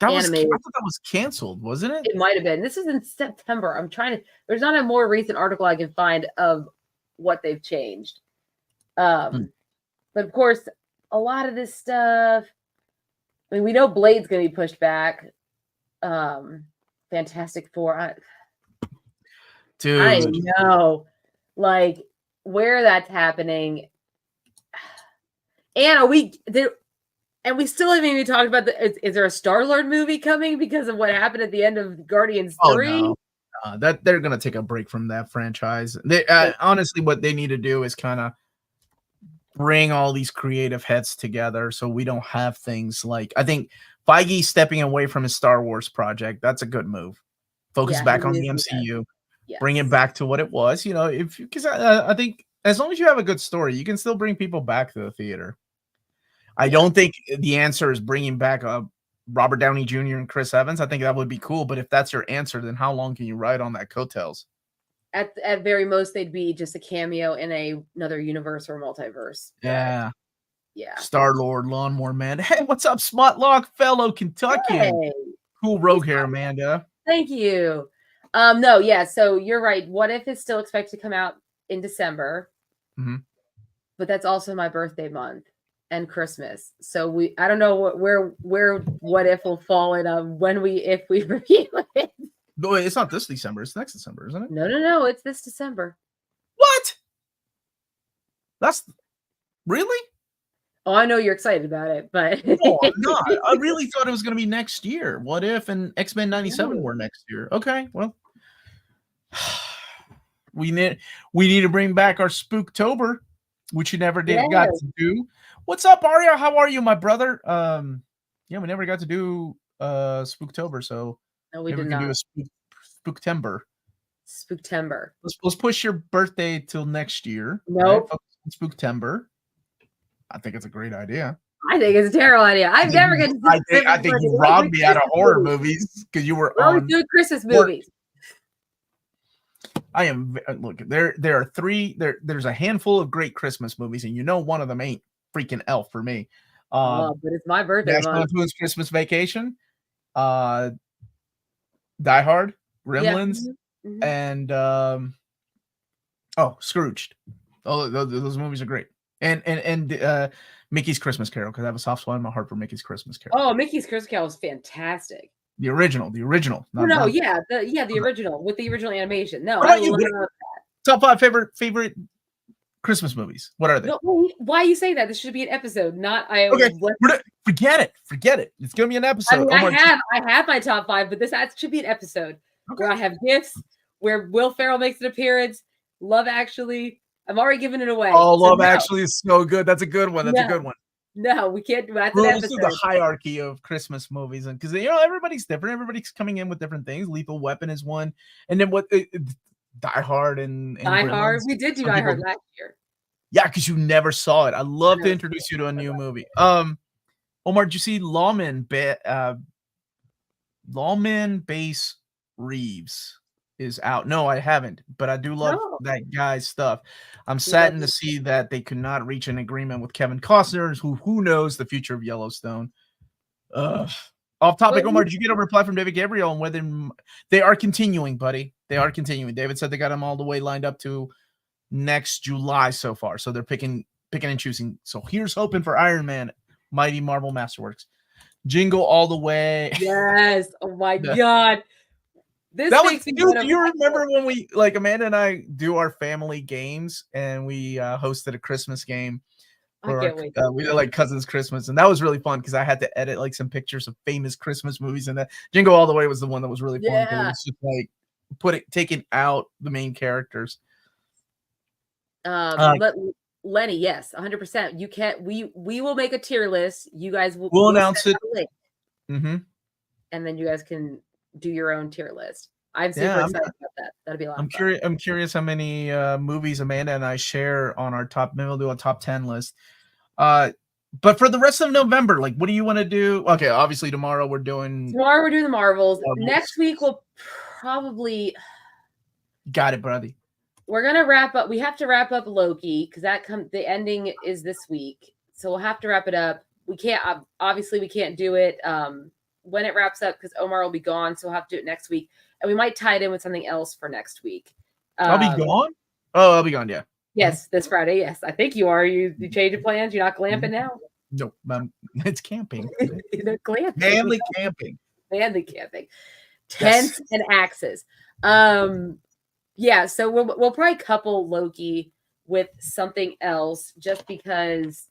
thought that was canceled, wasn't it? It might have been. This is in September. I'm trying to. There's not a more recent article I can find of what they've changed. But of course, a lot of this stuff. I mean, we know Blade's going to be pushed back. Fantastic Four. Dude. I know. like where that's happening. And we still haven't even talked about is there a Star-Lord movie coming because of what happened at the end of Guardians 3? No. That they're gonna take a break from that franchise. They honestly, what they need to do is kind of bring all these creative heads together, so we don't have things like, I think Feige stepping away from his Star Wars project. That's a good move. Focus back on the MCU, bring it back to what it was. Because I think as long as you have a good story, you can still bring people back to the theater. I don't think the answer is bringing back Robert Downey Jr. and Chris Evans. I think that would be cool, but if that's your answer, then how long can you ride on that coattails? At very most, they'd be just a cameo in another universe or multiverse. Yeah. Yeah. Star-Lord, Lawnmower Man. Hey, what's up, Smutlock, fellow Kentuckian? Hey. Cool rogue hair, Amanda. Thank you. No, yeah, so you're right. What If is still expected to come out in December. Mm-hmm. But that's also my birthday month and Christmas. So I don't know where What If will fall in if we review it. No, it's not this December. It's next December, isn't it? No. It's this December. What? That's really? Oh, I know you're excited about it, but no, I'm not. I really thought it was going to be next year. What If and X-Men 97 were next year. Okay, well, we need to bring back our Spooktober, which you never got to do. What's up, Aria? How are you, my brother? We never got to do Spooktober, so no, we did not. Do a Spooktember. Spooktember. Let's push your birthday till next year. Nope. Right? Spooktember. I think it's a great idea. I think it's a terrible idea. I've never got to. I think you robbed me out of horror movies because you were on doing Christmas movies. I am. Look, there are three. There's a handful of great Christmas movies, and one of them ain't freaking Elf for me. But it's my birthday. National Lampoon's Christmas Vacation, Die Hard, Gremlins, and Scrooged. Oh, those movies are great. And Mickey's Christmas Carol, because I have a soft spot in my heart for Mickey's Christmas Carol. Oh, Mickey's Christmas Carol is fantastic. The original. The original with the original animation. No, I love that. Top 5 favorite Christmas movies. What are they? No, why you say that? This should be an episode, not Okay. Forget it. It's gonna be an episode. I have my top 5, but this should be an episode where I have gifts, where Will Ferrell makes an appearance, Love Actually. I'm already giving it away. Oh, Love Actually is so good. That's a good one. That's a good one. No, we can't do that. Let's do the hierarchy of Christmas movies, and because everybody's different. Everybody's coming in with different things. Lethal Weapon is one, and then Die Hard and Die Hard. We did do Die Hard last year. Yeah, because you never saw it. I'd love to introduce you to a new movie. Omar, did you see Lawman Base Reeves is out? No, I haven't, but I do love that guy's stuff. I'm saddened to see that they could not reach an agreement with Kevin Costner, who knows the future of Yellowstone. Off topic, Omar, did you get a reply from David Gabriel on whether they are continuing, buddy? They are continuing. David said they got them all the way lined up to next July so far. So they're picking and choosing. So here's hoping for Iron Man, Mighty Marvel Masterworks. Jingle all the way. Yes. Do you remember when we, like, Amanda and I do our family games, and we hosted a Christmas game for we did like Cousins Christmas, and that was really fun because I had to edit like some pictures of famous Christmas movies, and that Jingle All the Way was the one that was really fun because it was just like taking out the main characters. But Lenny, yes, 100%. You can't. We will make a tier list. You guys we'll announce it. Mm-hmm. And then you guys can do your own tier list. I'm super excited about that. That'll be a lot of fun. I'm curious how many movies Amanda and I share on our top. Maybe we'll do a top 10 list. But for the rest of November, like, what do you want to do? Okay, obviously tomorrow we're doing the Marvels. Next week we'll probably got it, brother. We're gonna wrap up. We have to wrap up Loki because the ending is this week, so we'll have to wrap it up. We can't obviously we can't do it when it wraps up because Omar will be gone, so we'll have to do it next week, and we might tie it in with something else for next week. I'll be gone. Oh, I'll be gone. Yeah. Yes, this Friday. Yes, I think you are. You changing plans? You're not glamping now? No, it's camping. Glamping. Manly camping. Manly camping. Tents and axes. Yeah, so we'll probably couple Loki with something else, just because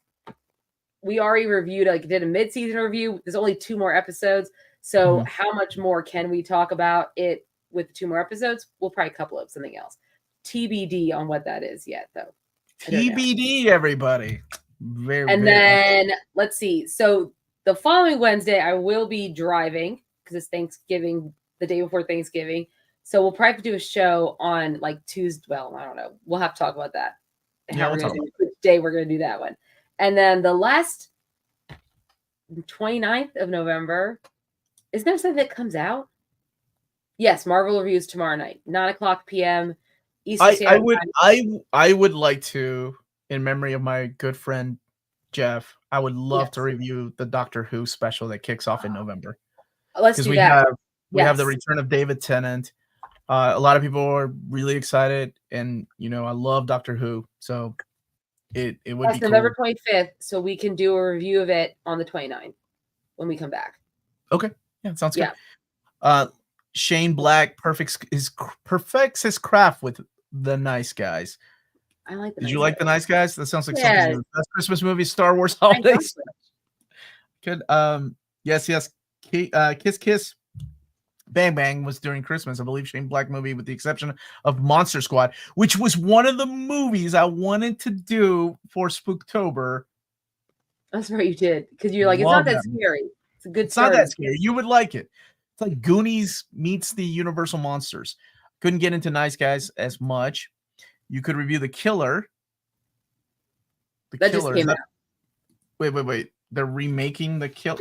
we already reviewed, like, did a mid-season review. There's only 2 more episodes, so how much more can we talk about it with 2 more episodes? We'll probably couple up something else. TBD on what that is yet, though. TBD, everybody. Then let's see. So the following Wednesday, I will be driving because it's Thanksgiving, the day before Thanksgiving. So we'll probably do a show on like Tuesday. Well, I don't know. We'll have to talk about that. How we're going to do which day we're going to do that one. And then the last 29th of November, is there something that comes out? Yes, Marvel reviews tomorrow night, 9:00 p.m. Eastern Standard Time. I would like to, in memory of my good friend Jeff, I would love to review the Doctor Who special that kicks off in November. Let's do that. We have the return of David Tennant. A lot of people are really excited, and I love Doctor Who, so it would be November 25th, so we can do a review of it on the 29th when we come back. Okay, yeah, sounds good. Shane Black perfects his craft with The Nice Guys. I like the Did you like The Nice Guys? That sounds like something new. Best Christmas movie, Star Wars holidays. Good. Yes. Kiss Kiss Bang Bang was during Christmas. I believe Shane Black movie, with the exception of Monster Squad, which was one of the movies I wanted to do for Spooktober. That's right, you did. Because you're like, it's not that scary. It's a good It's not that scary. You would like it. It's like Goonies meets the Universal Monsters. Couldn't get into Nice Guys as much. You could review The Killer. That just came out. Wait. They're remaking The Killer.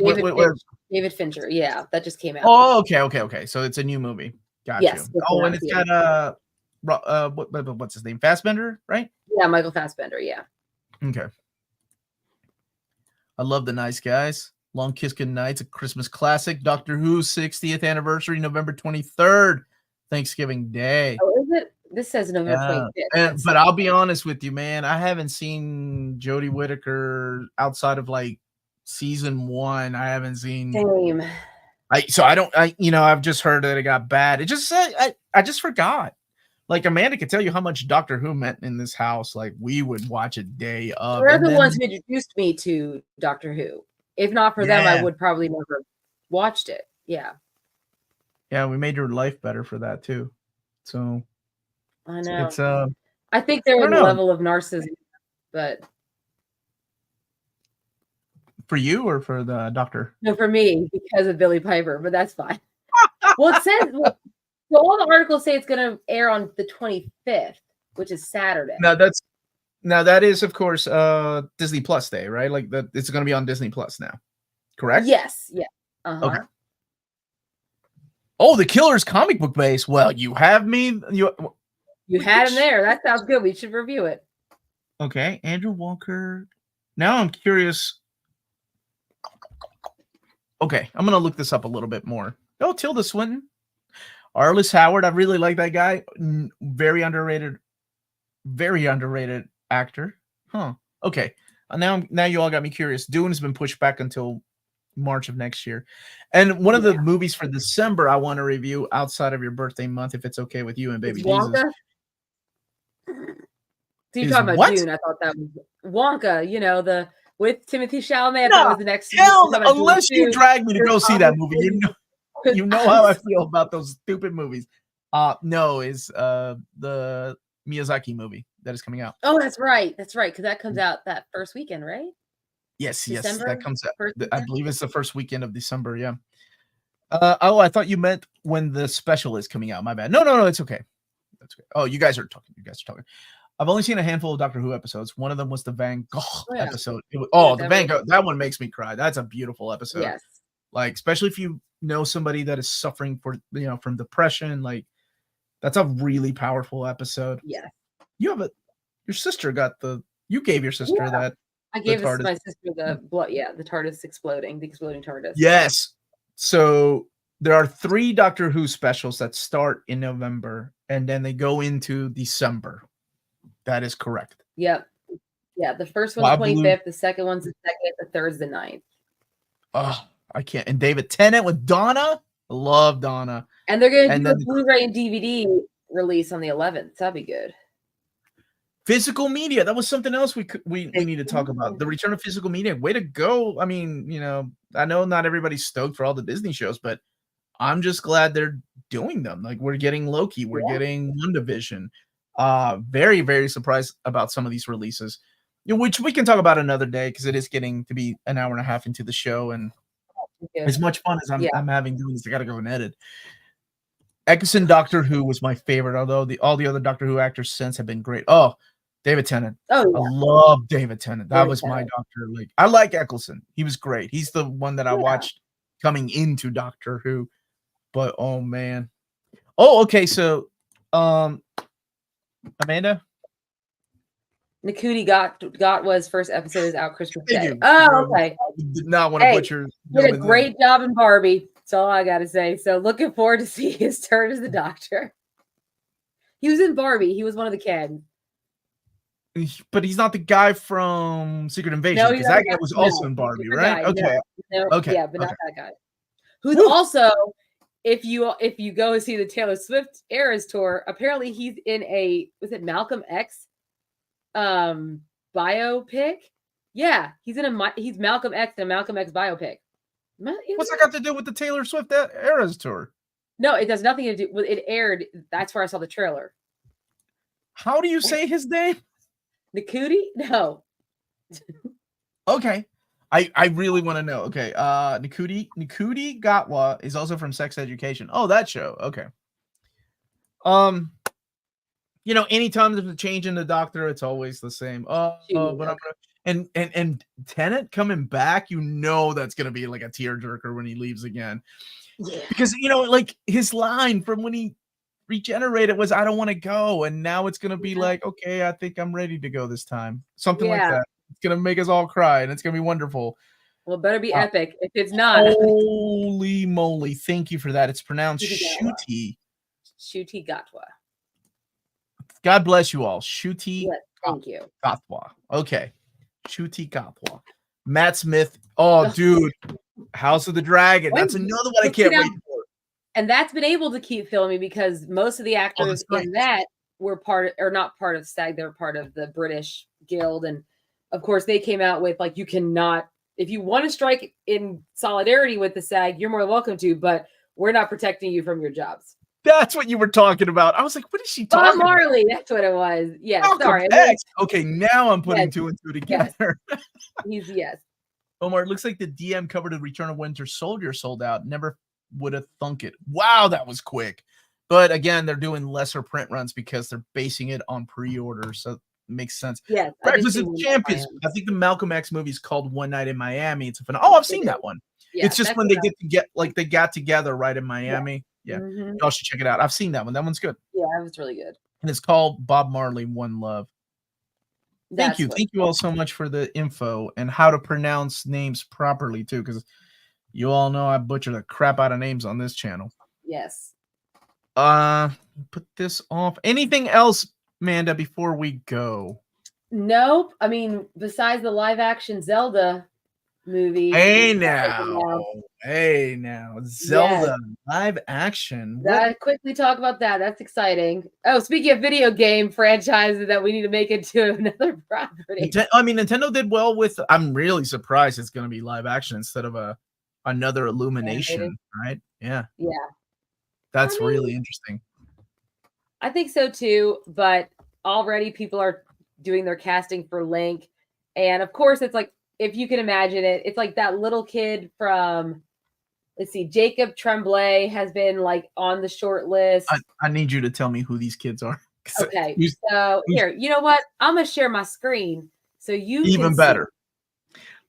David Fincher. Yeah, that just came out. Oh, okay. So it's a new movie. Gotcha. Yes. Oh, and it's got what's his name? Fassbender, right? Yeah, Michael Fassbender. Yeah. Okay. I love The Nice Guys. Long Kiss Goodnight's a Christmas classic. Doctor Who 60th anniversary, November 23rd, Thanksgiving Day. Oh, is it? This says November 25th. But I'll be honest with you, man. I haven't seen Jodie Whittaker outside of like season 1. I haven't seen. Same. I've just heard that it got bad. It just I just forgot. Like, Amanda could tell you how much Doctor Who meant in this house. Like, we would watch a day of. They're the ones who introduced me to Doctor Who. If not for them, I would probably never watched it. Yeah. Yeah, we made your life better for that too. So I know. It's I think they're in the level of narcissism, but for you or for the doctor? No, for me, because of Billy Piper, but that's fine. Well, it says all the articles say it's going to air on the 25th, which is Saturday. Now that is, of course, Disney Plus Day, right? Like that, it's going to be on Disney Plus now, correct? Yes. Yeah. Okay. Oh, The Killer's comic book base. Well, you have me. You had him there. That sounds good. We should review it. Okay, Andrew Walker. Now I'm curious. Okay, I'm going to look this up a little bit more. Oh, Tilda Swinton. Arliss Howard. I really like that guy. Very underrated actor. Huh. Okay. Now you all got me curious. Dune has been pushed back until March of next year. And one of the movies for December I want to review outside of your birthday month, if it's okay with you and baby Jesus. So you're talking about Dune. I thought that was Wonka, with Timothée Chalamet. That was the next. Unless you drag me to go see that movie. You know how I feel about those stupid movies. No, is the Miyazaki movie that is coming out. Oh, that's right. Because that comes out that first weekend, right? Yes, December? That comes out. I believe it's the first weekend of December. Yeah. I thought you meant when the special is coming out. My bad. No, it's okay. That's okay. Oh, you guys are talking. I've only seen a handful of Doctor Who episodes. One of them was the Van Gogh episode. The Van Gogh. That one makes me cry. That's a beautiful episode. Yes. Like, especially if you know somebody that is suffering from depression. Like, that's a really powerful episode. Yeah. Your sister you gave your sister that. I gave my sister the blood. Yeah, the TARDIS exploding, the exploding TARDIS. Yes. So there are 3 Doctor Who specials that start in November, and then they go into December. That is correct. Yep. Yeah, the first one's the 25th, the second one's the 2nd, the third's the 9th. Oh, I can't. And David Tennant with Donna. I love Donna. And they're going to do the Blu-ray and DVD release on the 11th. That'd be good. Physical media. That was something else we need to talk about. The return of physical media. Way to go. I mean, I know not everybody's stoked for all the Disney shows, but I'm just glad they're doing them. Like we're getting Loki, we're getting WandaVision. Very, very surprised about some of these releases, which we can talk about another day because it is getting to be an hour and a half into the show, and as much fun as I'm having doing this, I gotta go and edit. Eccleston Doctor Who was my favorite, although all the other Doctor Who actors since have been great. Oh, David Tennant. I love David Tennant. That was my doctor. Like I like Eccleston. He was great. He's the one that I watched coming into Doctor Who. But oh man. Oh, okay. So Amanda? Nakuti Gatwa's first episode is out Christmas Day. Okay. Did not want to butcher. Did a great job in Barbie. That's all I gotta say. So looking forward to see his turn as the Doctor. He was in Barbie. He was one of the Kens. But he's not the guy from Secret Invasion, because that guy was also in Barbie, right? Okay. Okay. Yeah, but not that guy. Who's also, if you go and see the Taylor Swift Eras tour, apparently he's in was it Malcolm X biopic? Yeah, he's Malcolm X in a Malcolm X biopic. What's that got to do with the Taylor Swift Eras tour? No, it does nothing to do with it. Aired. That's where I saw the trailer. How do you say his name? Nakuti? No. Okay. I really want to know. Okay. Nakuti Gatwa is also from Sex Education. Oh, that show. Okay. Anytime there's a change in the Doctor, it's always the same. And Tennant coming back, that's gonna be like a tearjerker when he leaves again. Yeah. Because like his line from when he regenerated was "I don't want to go," and now it's gonna be like, okay, I think I'm ready to go this time. Something like that. It's gonna make us all cry, and it's gonna be wonderful. Well, it better be epic. If it's not, holy moly! Thank you for that. It's pronounced Shuti. Shuti Gatwa. God bless you all. Shuti. Yes, thank you. Gatwa. Okay. Shuti Gatwa. Matt Smith. Oh, dude. House of the Dragon. That's another one I can't wait for. And that's been able to keep filming because most of the actors in that were not part of SAG. They were part of the British Guild. And of course, they came out with like, you cannot, if you want to strike in solidarity with the SAG, you're more than welcome to, but we're not protecting you from your jobs. That's what you were talking about. I was like, what is she talking Bob Marley, that's what it was. Yeah, sorry. Okay, now I'm putting two and two together. Yes. Omar, it looks like the DM covered the Return of Winter Soldier sold out. Never would have thunk it. Wow, that was quick. But again, they're doing lesser print runs because they're basing it on pre-order, so it makes sense. Yes. Breakfast of Champions. I think the Malcolm X movie is called One Night in Miami. It's a phenomenal. I've seen that one. Yeah, it's just when they got together right in Miami. Yeah. Y'all should check it out. I've seen that one. That one's good. Yeah, it was really good. And it's called Bob Marley, One Love. Thank you. Thank you all so much for the info and how to pronounce names properly, too, because you all know I butcher the crap out of names on this channel. Yes. Put this off. Anything else, Amanda, before we go? Nope. I mean, besides the live action Zelda movie. Hey now. Zelda live action. Quickly talk about that. That's exciting. Oh, speaking of video game franchises that we need to make into another property. Nintendo did well with. I'm really surprised it's going to be live action instead of another Illumination, right? Yeah. Yeah. That's really interesting. I think so too, but already people are doing their casting for Link, and of course it's like, if you can imagine it, it's like that little kid from, let's see, Jacob Tremblay has been like on the short list. I need you to tell me who these kids are. Okay, so here, you know what? I'm gonna share my screen so you even better.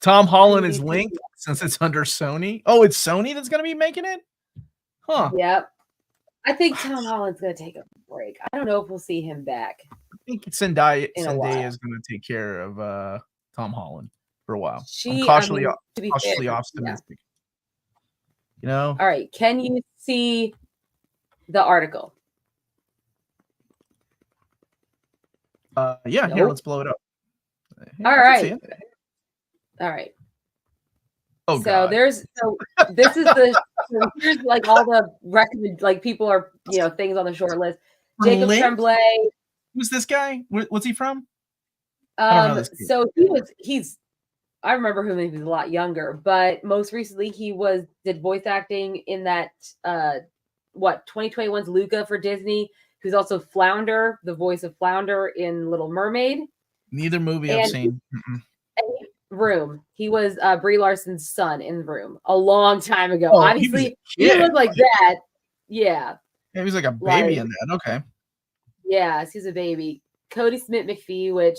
Tom Holland is Link since it's under Sony. Oh, it's Sony that's gonna be making it? Huh. Yep. I think Tom Holland's gonna take a break. I don't know if we'll see him back. I think Zendaya is gonna take care of Tom Holland for a while. I'm cautiously optimistic. Yeah. All right. Can you see the article? Yeah. Nope. Here, let's blow it up. All right. Oh, so God. This is here's like all the recommend, like people are, things on the short list. Jacob Link? Tremblay. Who's this guy? What's he from? I don't know this kid. So he's I remember him when he was a lot younger, but most recently he did voice acting in that 2021's Luca for Disney. He was also Flounder, the voice of Flounder in Little Mermaid. Neither movie I've seen. Room. He was Brie Larson's son in Room a long time ago. Oh, Obviously, he didn't look like that. Yeah. He was like a baby in that. Okay. Yeah, he's a baby. Cody Smith McPhee, which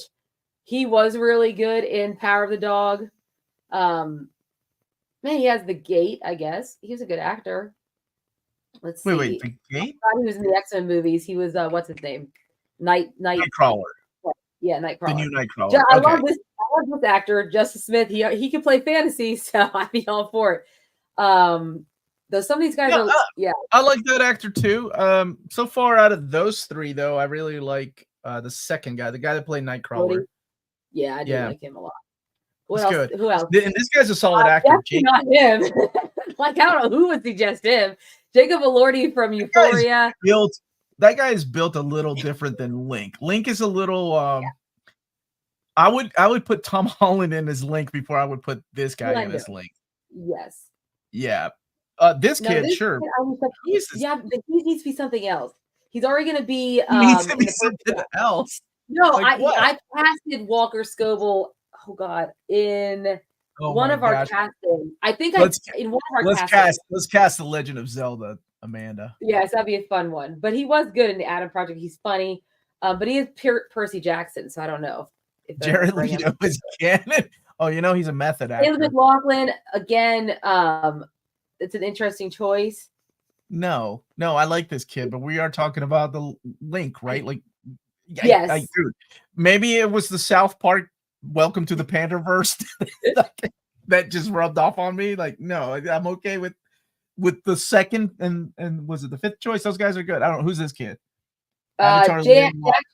he was really good in Power of the Dog. Man, he has the gait, I guess. He was a good actor. Let's see. Wait, the gate? He was in the X-Men movies. He was what's his name? Nightcrawler. Yeah, Nightcrawler. The new Nightcrawler. I love this actor, Justice Smith. He can play fantasy, so I'd be all for it. Though some of these guys I like that actor too. So far out of those three, though, I really like the second guy, the guy that played Nightcrawler. Yeah, I do like him a lot. Who Good. else? And this guy's a solid actor. Not him. Like, I don't know who would suggest him. Jacob Elordi from Euphoria. That guy is built a little different than Link. Link is a little I would put Tom Holland in as Link before I would put this guy in as Link. Yes. Yeah. This kid, sure. But he needs to be something else. He's already going to be. He needs to be something else. No, I casted Walker Scoble. Oh God, in one of our castings. I think in one of our castings. Let's cast The Legend of Zelda, Amanda. Yes, that'd be a fun one. But he was good in the Adam Project. He's funny. But he is Percy Jackson, so I don't know. Jared Leto is canon. Oh, he's a method actor. Caleb McLaughlin, again, it's an interesting choice. No, I like this kid, but we are talking about the Link, right? Like, yes. Dude, maybe it was the South Park Welcome to the Panderverse that just rubbed off on me. Like, no, I'm okay with the second and was it the fifth choice? Those guys are good. I don't know who's this kid. Jack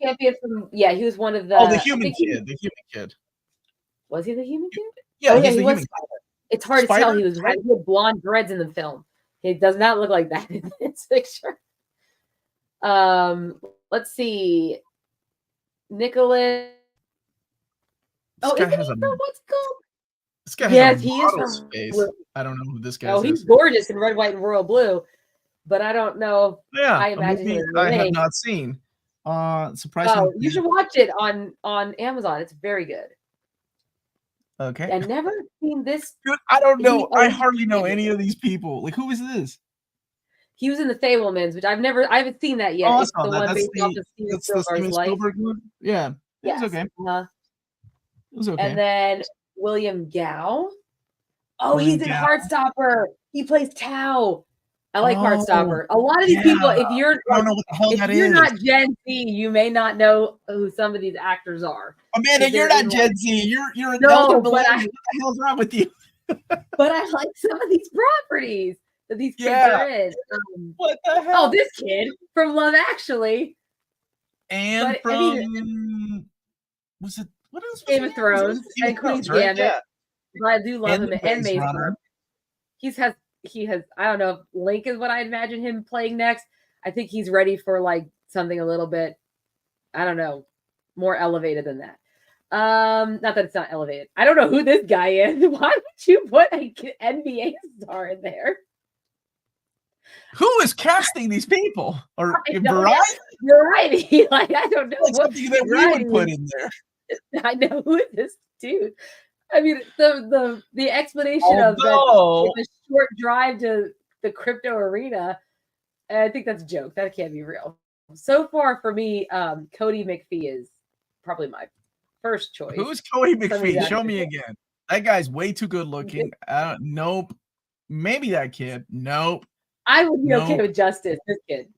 Champion from he was one of the the human kid. Was he the human kid? Yeah, he was. It's hard to tell. He had blonde dreads in the film. He does not look like that in this picture. Let's see. Nicholas. What's called? This guy has a model's face. I don't know who this guy is. Oh, he's gorgeous in red, white, and royal blue. But I don't know. Yeah, I imagine him I have not seen. Surprisingly, you should watch it on Amazon. It's very good. Okay. I've never seen this. Dude, I don't know. I hardly know any of these people. Like, who is this? He was in the Fablemans, which I haven't seen that yet. Oh, it's the one based off of Steven Spielberg's life. Yeah. Yes. It was okay. It was okay. And then William Gao. Oh, he's in Heartstopper. He plays Tao. I like Heartstopper. A lot of these people, if you're not Gen Z, you may not know who some of these actors are. Amanda, you're not Gen Z. You're an elder millennial. What the hell's wrong with you? But I like some of these properties that these kids are in. What the hell? Oh, this kid from Love Actually. And was it what else? Game of Thrones and Queen's Gambit. Yeah. But I do love him and Maze Runner. He has, I don't know if Link is what I imagine him playing next. I think he's ready for like something a little bit, I don't know, more elevated than that. Not that it's not elevated. I don't know who this guy is. Why would you put an NBA star in there? Who is casting these people? Or Variety? Variety. Like, I don't know. Something that we would put in there. I know who is this dude. I mean, the explanation of the short drive to the crypto arena, I think that's a joke. That can't be real. So far for me, Cody McPhee is probably my first choice. Who's Cody McPhee? Show me again. That guy's way too good looking. Nope. Maybe that kid. Nope. I would be okay with Justice. This kid.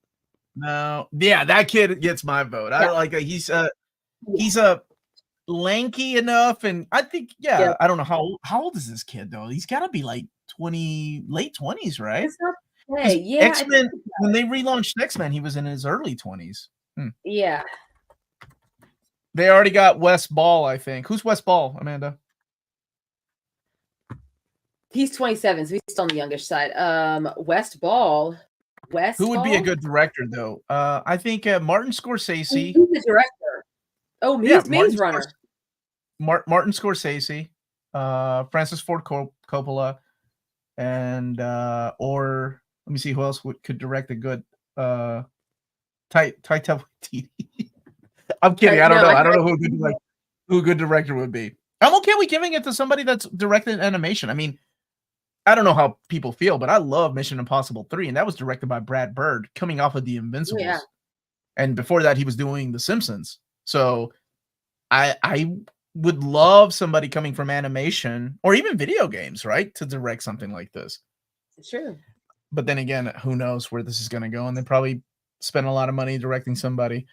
No. Yeah, that kid gets my vote. I like he's a lanky enough, and I think I don't know how old is this kid though. He's got to be like late 20s, right? X-Men, when they relaunched X-Men, he was in his early 20s. Yeah, they already got Wes Ball, I think. Who's Wes Ball, Amanda? He's 27, so he's still on the youngish side. West Ball. Who would be a Westfall? good director though? I think Martin Scorsese. Who's the director? Oh, Yeah, he's Maze Runner. Martin Scorsese, Francis Ford Coppola, and or let me see who else could direct a good Taika Waititi. I'm kidding. I don't know. I don't know who a good director would be. I'm okay with giving it to somebody that's directed animation. I mean, I don't know how people feel, but I love Mission Impossible 3, and that was directed by Brad Bird, coming off of The Invincibles. Yeah. And before that, he was doing The Simpsons. So I would love somebody coming from animation or even video games, right, to direct something like this. Sure. But then again, who knows where this is going to go? And they probably spent a lot of money directing somebody.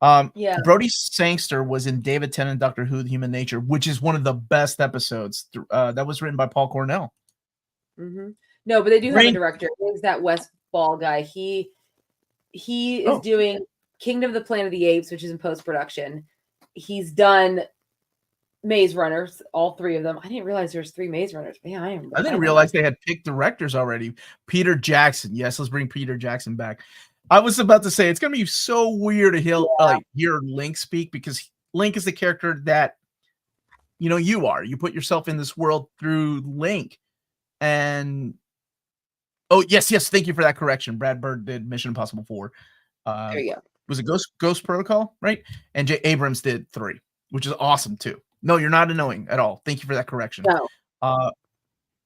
Yeah. Brody Sangster was in David Tennant, Doctor Who: Human Nature, which is one of the best episodes. That was written by Paul Cornell. Mm-hmm. No, but they do have a director. It's that Westfall guy. He is doing Kingdom of the Planet of the Apes, which is in post-production. He's done Maze Runners, all 3 of them. I didn't realize there's 3 Maze Runners. Man, I didn't realize they had picked directors already. Peter Jackson. Yes, let's bring Peter Jackson back. I was about to say it's gonna be so weird to hear Link speak, because Link is the character that you are. You put yourself in this world through Link. And yes, thank you for that correction. Brad Bird did Mission Impossible 4. There you go. Was it Ghost Protocol, right? And J. Abrams did 3, which is awesome too. No, you're not annoying at all. Thank you for that correction. No.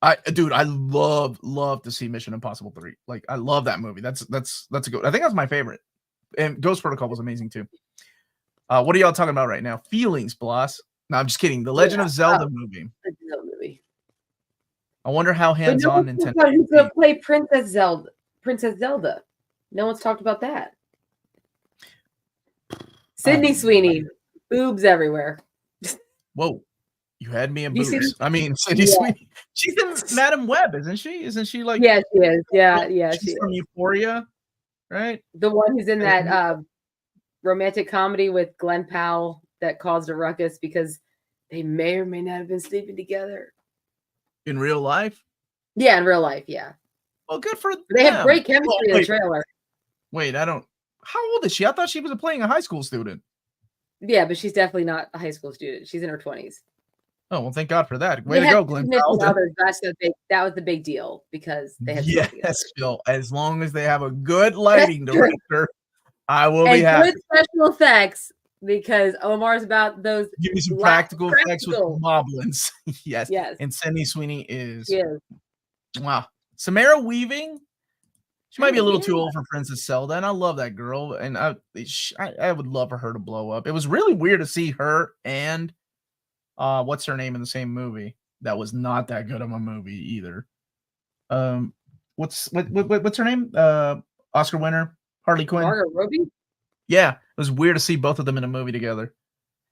I love to see Mission Impossible 3. Like, I love that movie. That's a good. I think that's my favorite. And Ghost Protocol was amazing too. What are y'all talking about right now? Feelings, Blas. No, I'm just kidding. The Legend of Zelda movie. I wonder how hands-on Nintendo. Who's gonna play Princess Zelda? No one's talked about that. Sydney Sweeney, boobs everywhere. Whoa, you had me in boobs. I mean, Sydney Sweeney. She's in Madam Web, isn't she? Isn't she like? Yeah, she is. Yeah, she's from Euphoria, right? The one who's in that romantic comedy with Glenn Powell that caused a ruckus because they may or may not have been sleeping together. In real life? Yeah, in real life, yeah. Well, good for them. They have great chemistry in the trailer. Wait, how old is she? I thought she was playing a high school student. Yeah, but she's definitely not a high school student. She's in her 20s. Oh, well, thank God for that. Way to go, Glenn Powell. That was the big deal because they had Phil. As long as they have a good lighting director, I will be happy. Good special effects, because Omar's about those. Give me some practical effects with moblins. Yes. And Sydney Sweeney is. Wow. Samara Weaving. She might be a little too old for Princess Zelda, and I love that girl. And I would love for her to blow up. It was really weird to see her and what's her name in the same movie. That was not that good of a movie either. What's her name? Oscar winner, Harley Quinn. Margot Robbie? Yeah, it was weird to see both of them in a movie together.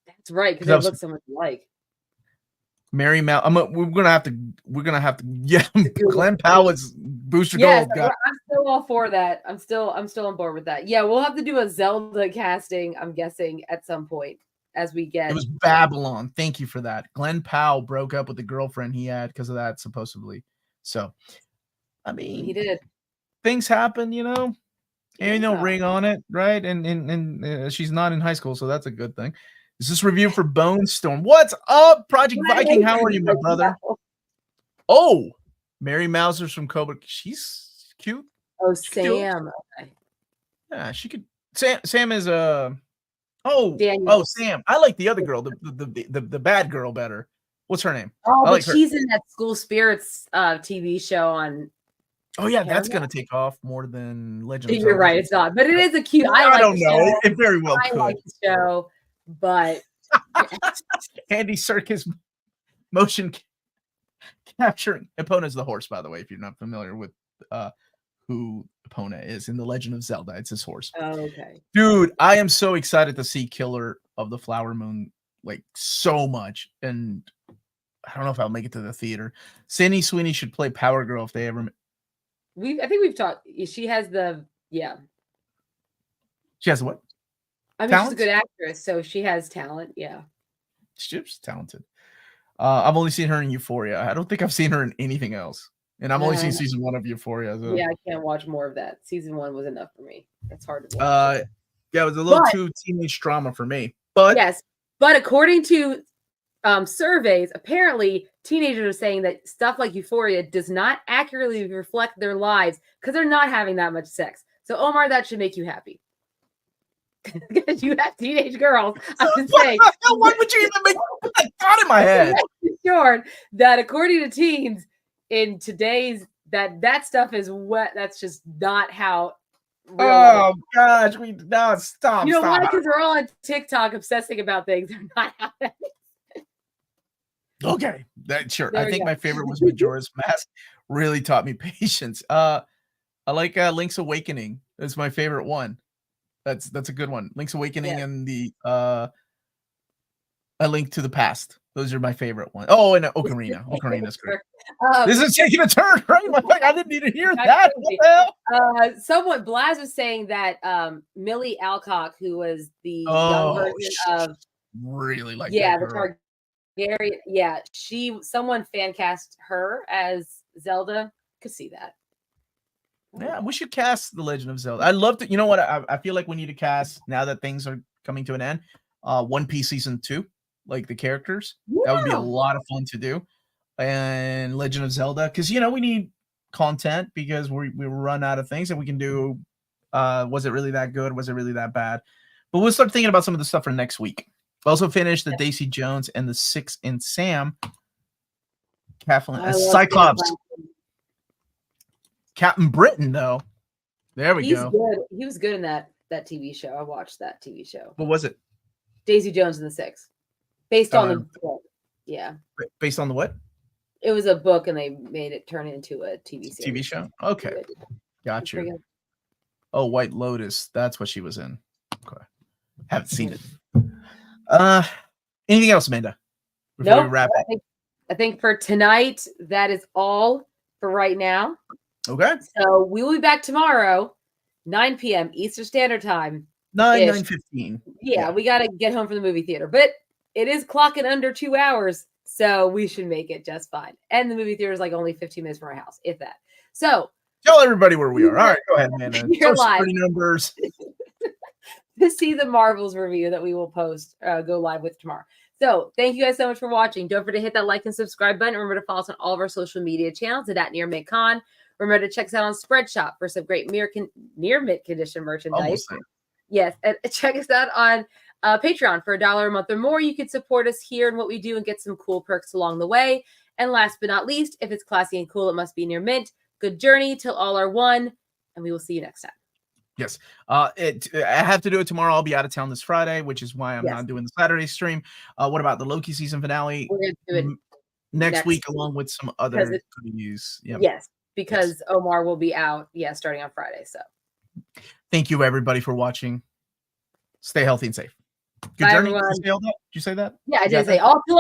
That's right, because they look so much alike. Mary Mal. We're gonna have to. Yeah, Glenn Powell is Booster Gold. I'm still all for that. I'm still on board with that. Yeah, we'll have to do a Zelda casting, I'm guessing, at some point as we get. It was Babylon. Thank you for that. Glenn Powell broke up with the girlfriend he had because of that, supposedly. So, I mean, he did. Things happen, Ain't no ring on it, right? And she's not in high school, so that's a good thing. Is this review for Bone Storm? What's up, Project Viking? How are you, my brother? Oh, Mary Mauser's from Cobra. She's cute. Oh, Sam. Okay. Yeah, she could. Sam is Sam. I like the other girl, the bad girl better. What's her name? Oh, but she's in that School Spirits TV show on. Oh yeah, that's gonna take off more than Legend. You're right, it's not, but it is a cute. I don't know. It very well could. I like the show. But Andy Serkis motion capturing Epona's the horse, by the way, if you're not familiar with who Epona is in The Legend of Zelda. It's his horse. Oh, okay. Dude, I am so excited to see Killer of the Flower Moon, like, so much. And I don't know if I'll make it to the theater. Sydney Sweeney should play Power Girl if they ever. I think we've talked. She has She has what? I mean, she's a good actress, so she has talent. Yeah, she's talented. I've only seen her in Euphoria. I don't think I've seen her in anything else. And I'm only seeing season 1 of Euphoria. So. Yeah, I can't watch more of that. Season 1 was enough for me. It's hard to watch. Yeah, it was a little too teenage drama for me. But yes, but according to surveys, apparently teenagers are saying that stuff like Euphoria does not accurately reflect their lives because they're not having that much sex. So Omar, that should make you happy. Because you have teenage girls. I'm just saying. Why would you even make that thought in my head? Sure, that according to teens in today's that stuff is wet. That's just not how. Oh gosh, stop. You know why? Because we're all on TikTok obsessing about things. They're not how that is. Okay, sure. I think my favorite was Majora's Mask. Really taught me patience. I like Link's Awakening. That's my favorite one. That's a good one. Link's Awakening and the A Link to the Past. Those are my favorite ones. Oh, and Ocarina. Ocarina's great. This is taking a turn, right? I didn't need to hear that. What the hell? Someone, Blaz was saying that Millie Alcock, who was the young version of really like the Targaryen, someone fan cast her as Zelda. Could see that. Yeah, we should cast The Legend of Zelda. I love to. You know what? I feel like we need to cast now that things are coming to an end. One Piece season 2, like the characters. Yeah. That would be a lot of fun to do. And Legend of Zelda, because we need content because we run out of things, and we can do. Was it really that good? Was it really that bad? But we'll start thinking about some of the stuff for next week. Also finished the Daisy Jones and the Six and Sam. Cyclops. Captain Britain, though. There we go. Good. He was good in that TV show. I watched that TV show. What was it? Daisy Jones and the Six. Based on the book. Yeah. Based on the what? It was a book, and they made it turn into a TV series. TV show? Okay. Got you. Oh, White Lotus. That's what she was in. Okay. Haven't seen it. Anything else, Amanda? Before we wrap up? I think for tonight, that is all for right now. Okay. So we will be back tomorrow, 9 p.m. Eastern Standard Time. 9:15. Yeah, we got to get home from the movie theater. But it is clocking under 2 hours, so we should make it just fine. And the movie theater is like only 15 minutes from our house, if that. So tell everybody where we are. All right, go ahead, Amanda. You're live. Numbers. To see the Marvels review that we will post, go live with tomorrow. So thank you guys so much for watching. Don't forget to hit that like and subscribe button. Remember to follow us on all of our social media channels at nearmintcon. Remember to check us out on Spreadshop for some great near mint condition merchandise. Yes, and check us out on Patreon for $1 a month or more. You can support us here and what we do and get some cool perks along the way. And last but not least, if it's classy and cool, it must be near mint. Good journey till all are one, and we will see you next time. Yes. I have to do it tomorrow. I'll be out of town this Friday, which is why I'm not doing the Saturday stream. What about the Loki season finale? We're going to do it next week along with some other news. Yep. Yes, because Omar will be out, starting on Friday. So thank you, everybody, for watching. Stay healthy and safe. Good Bye, journey. everyone. Did you say that? Yeah, I did say all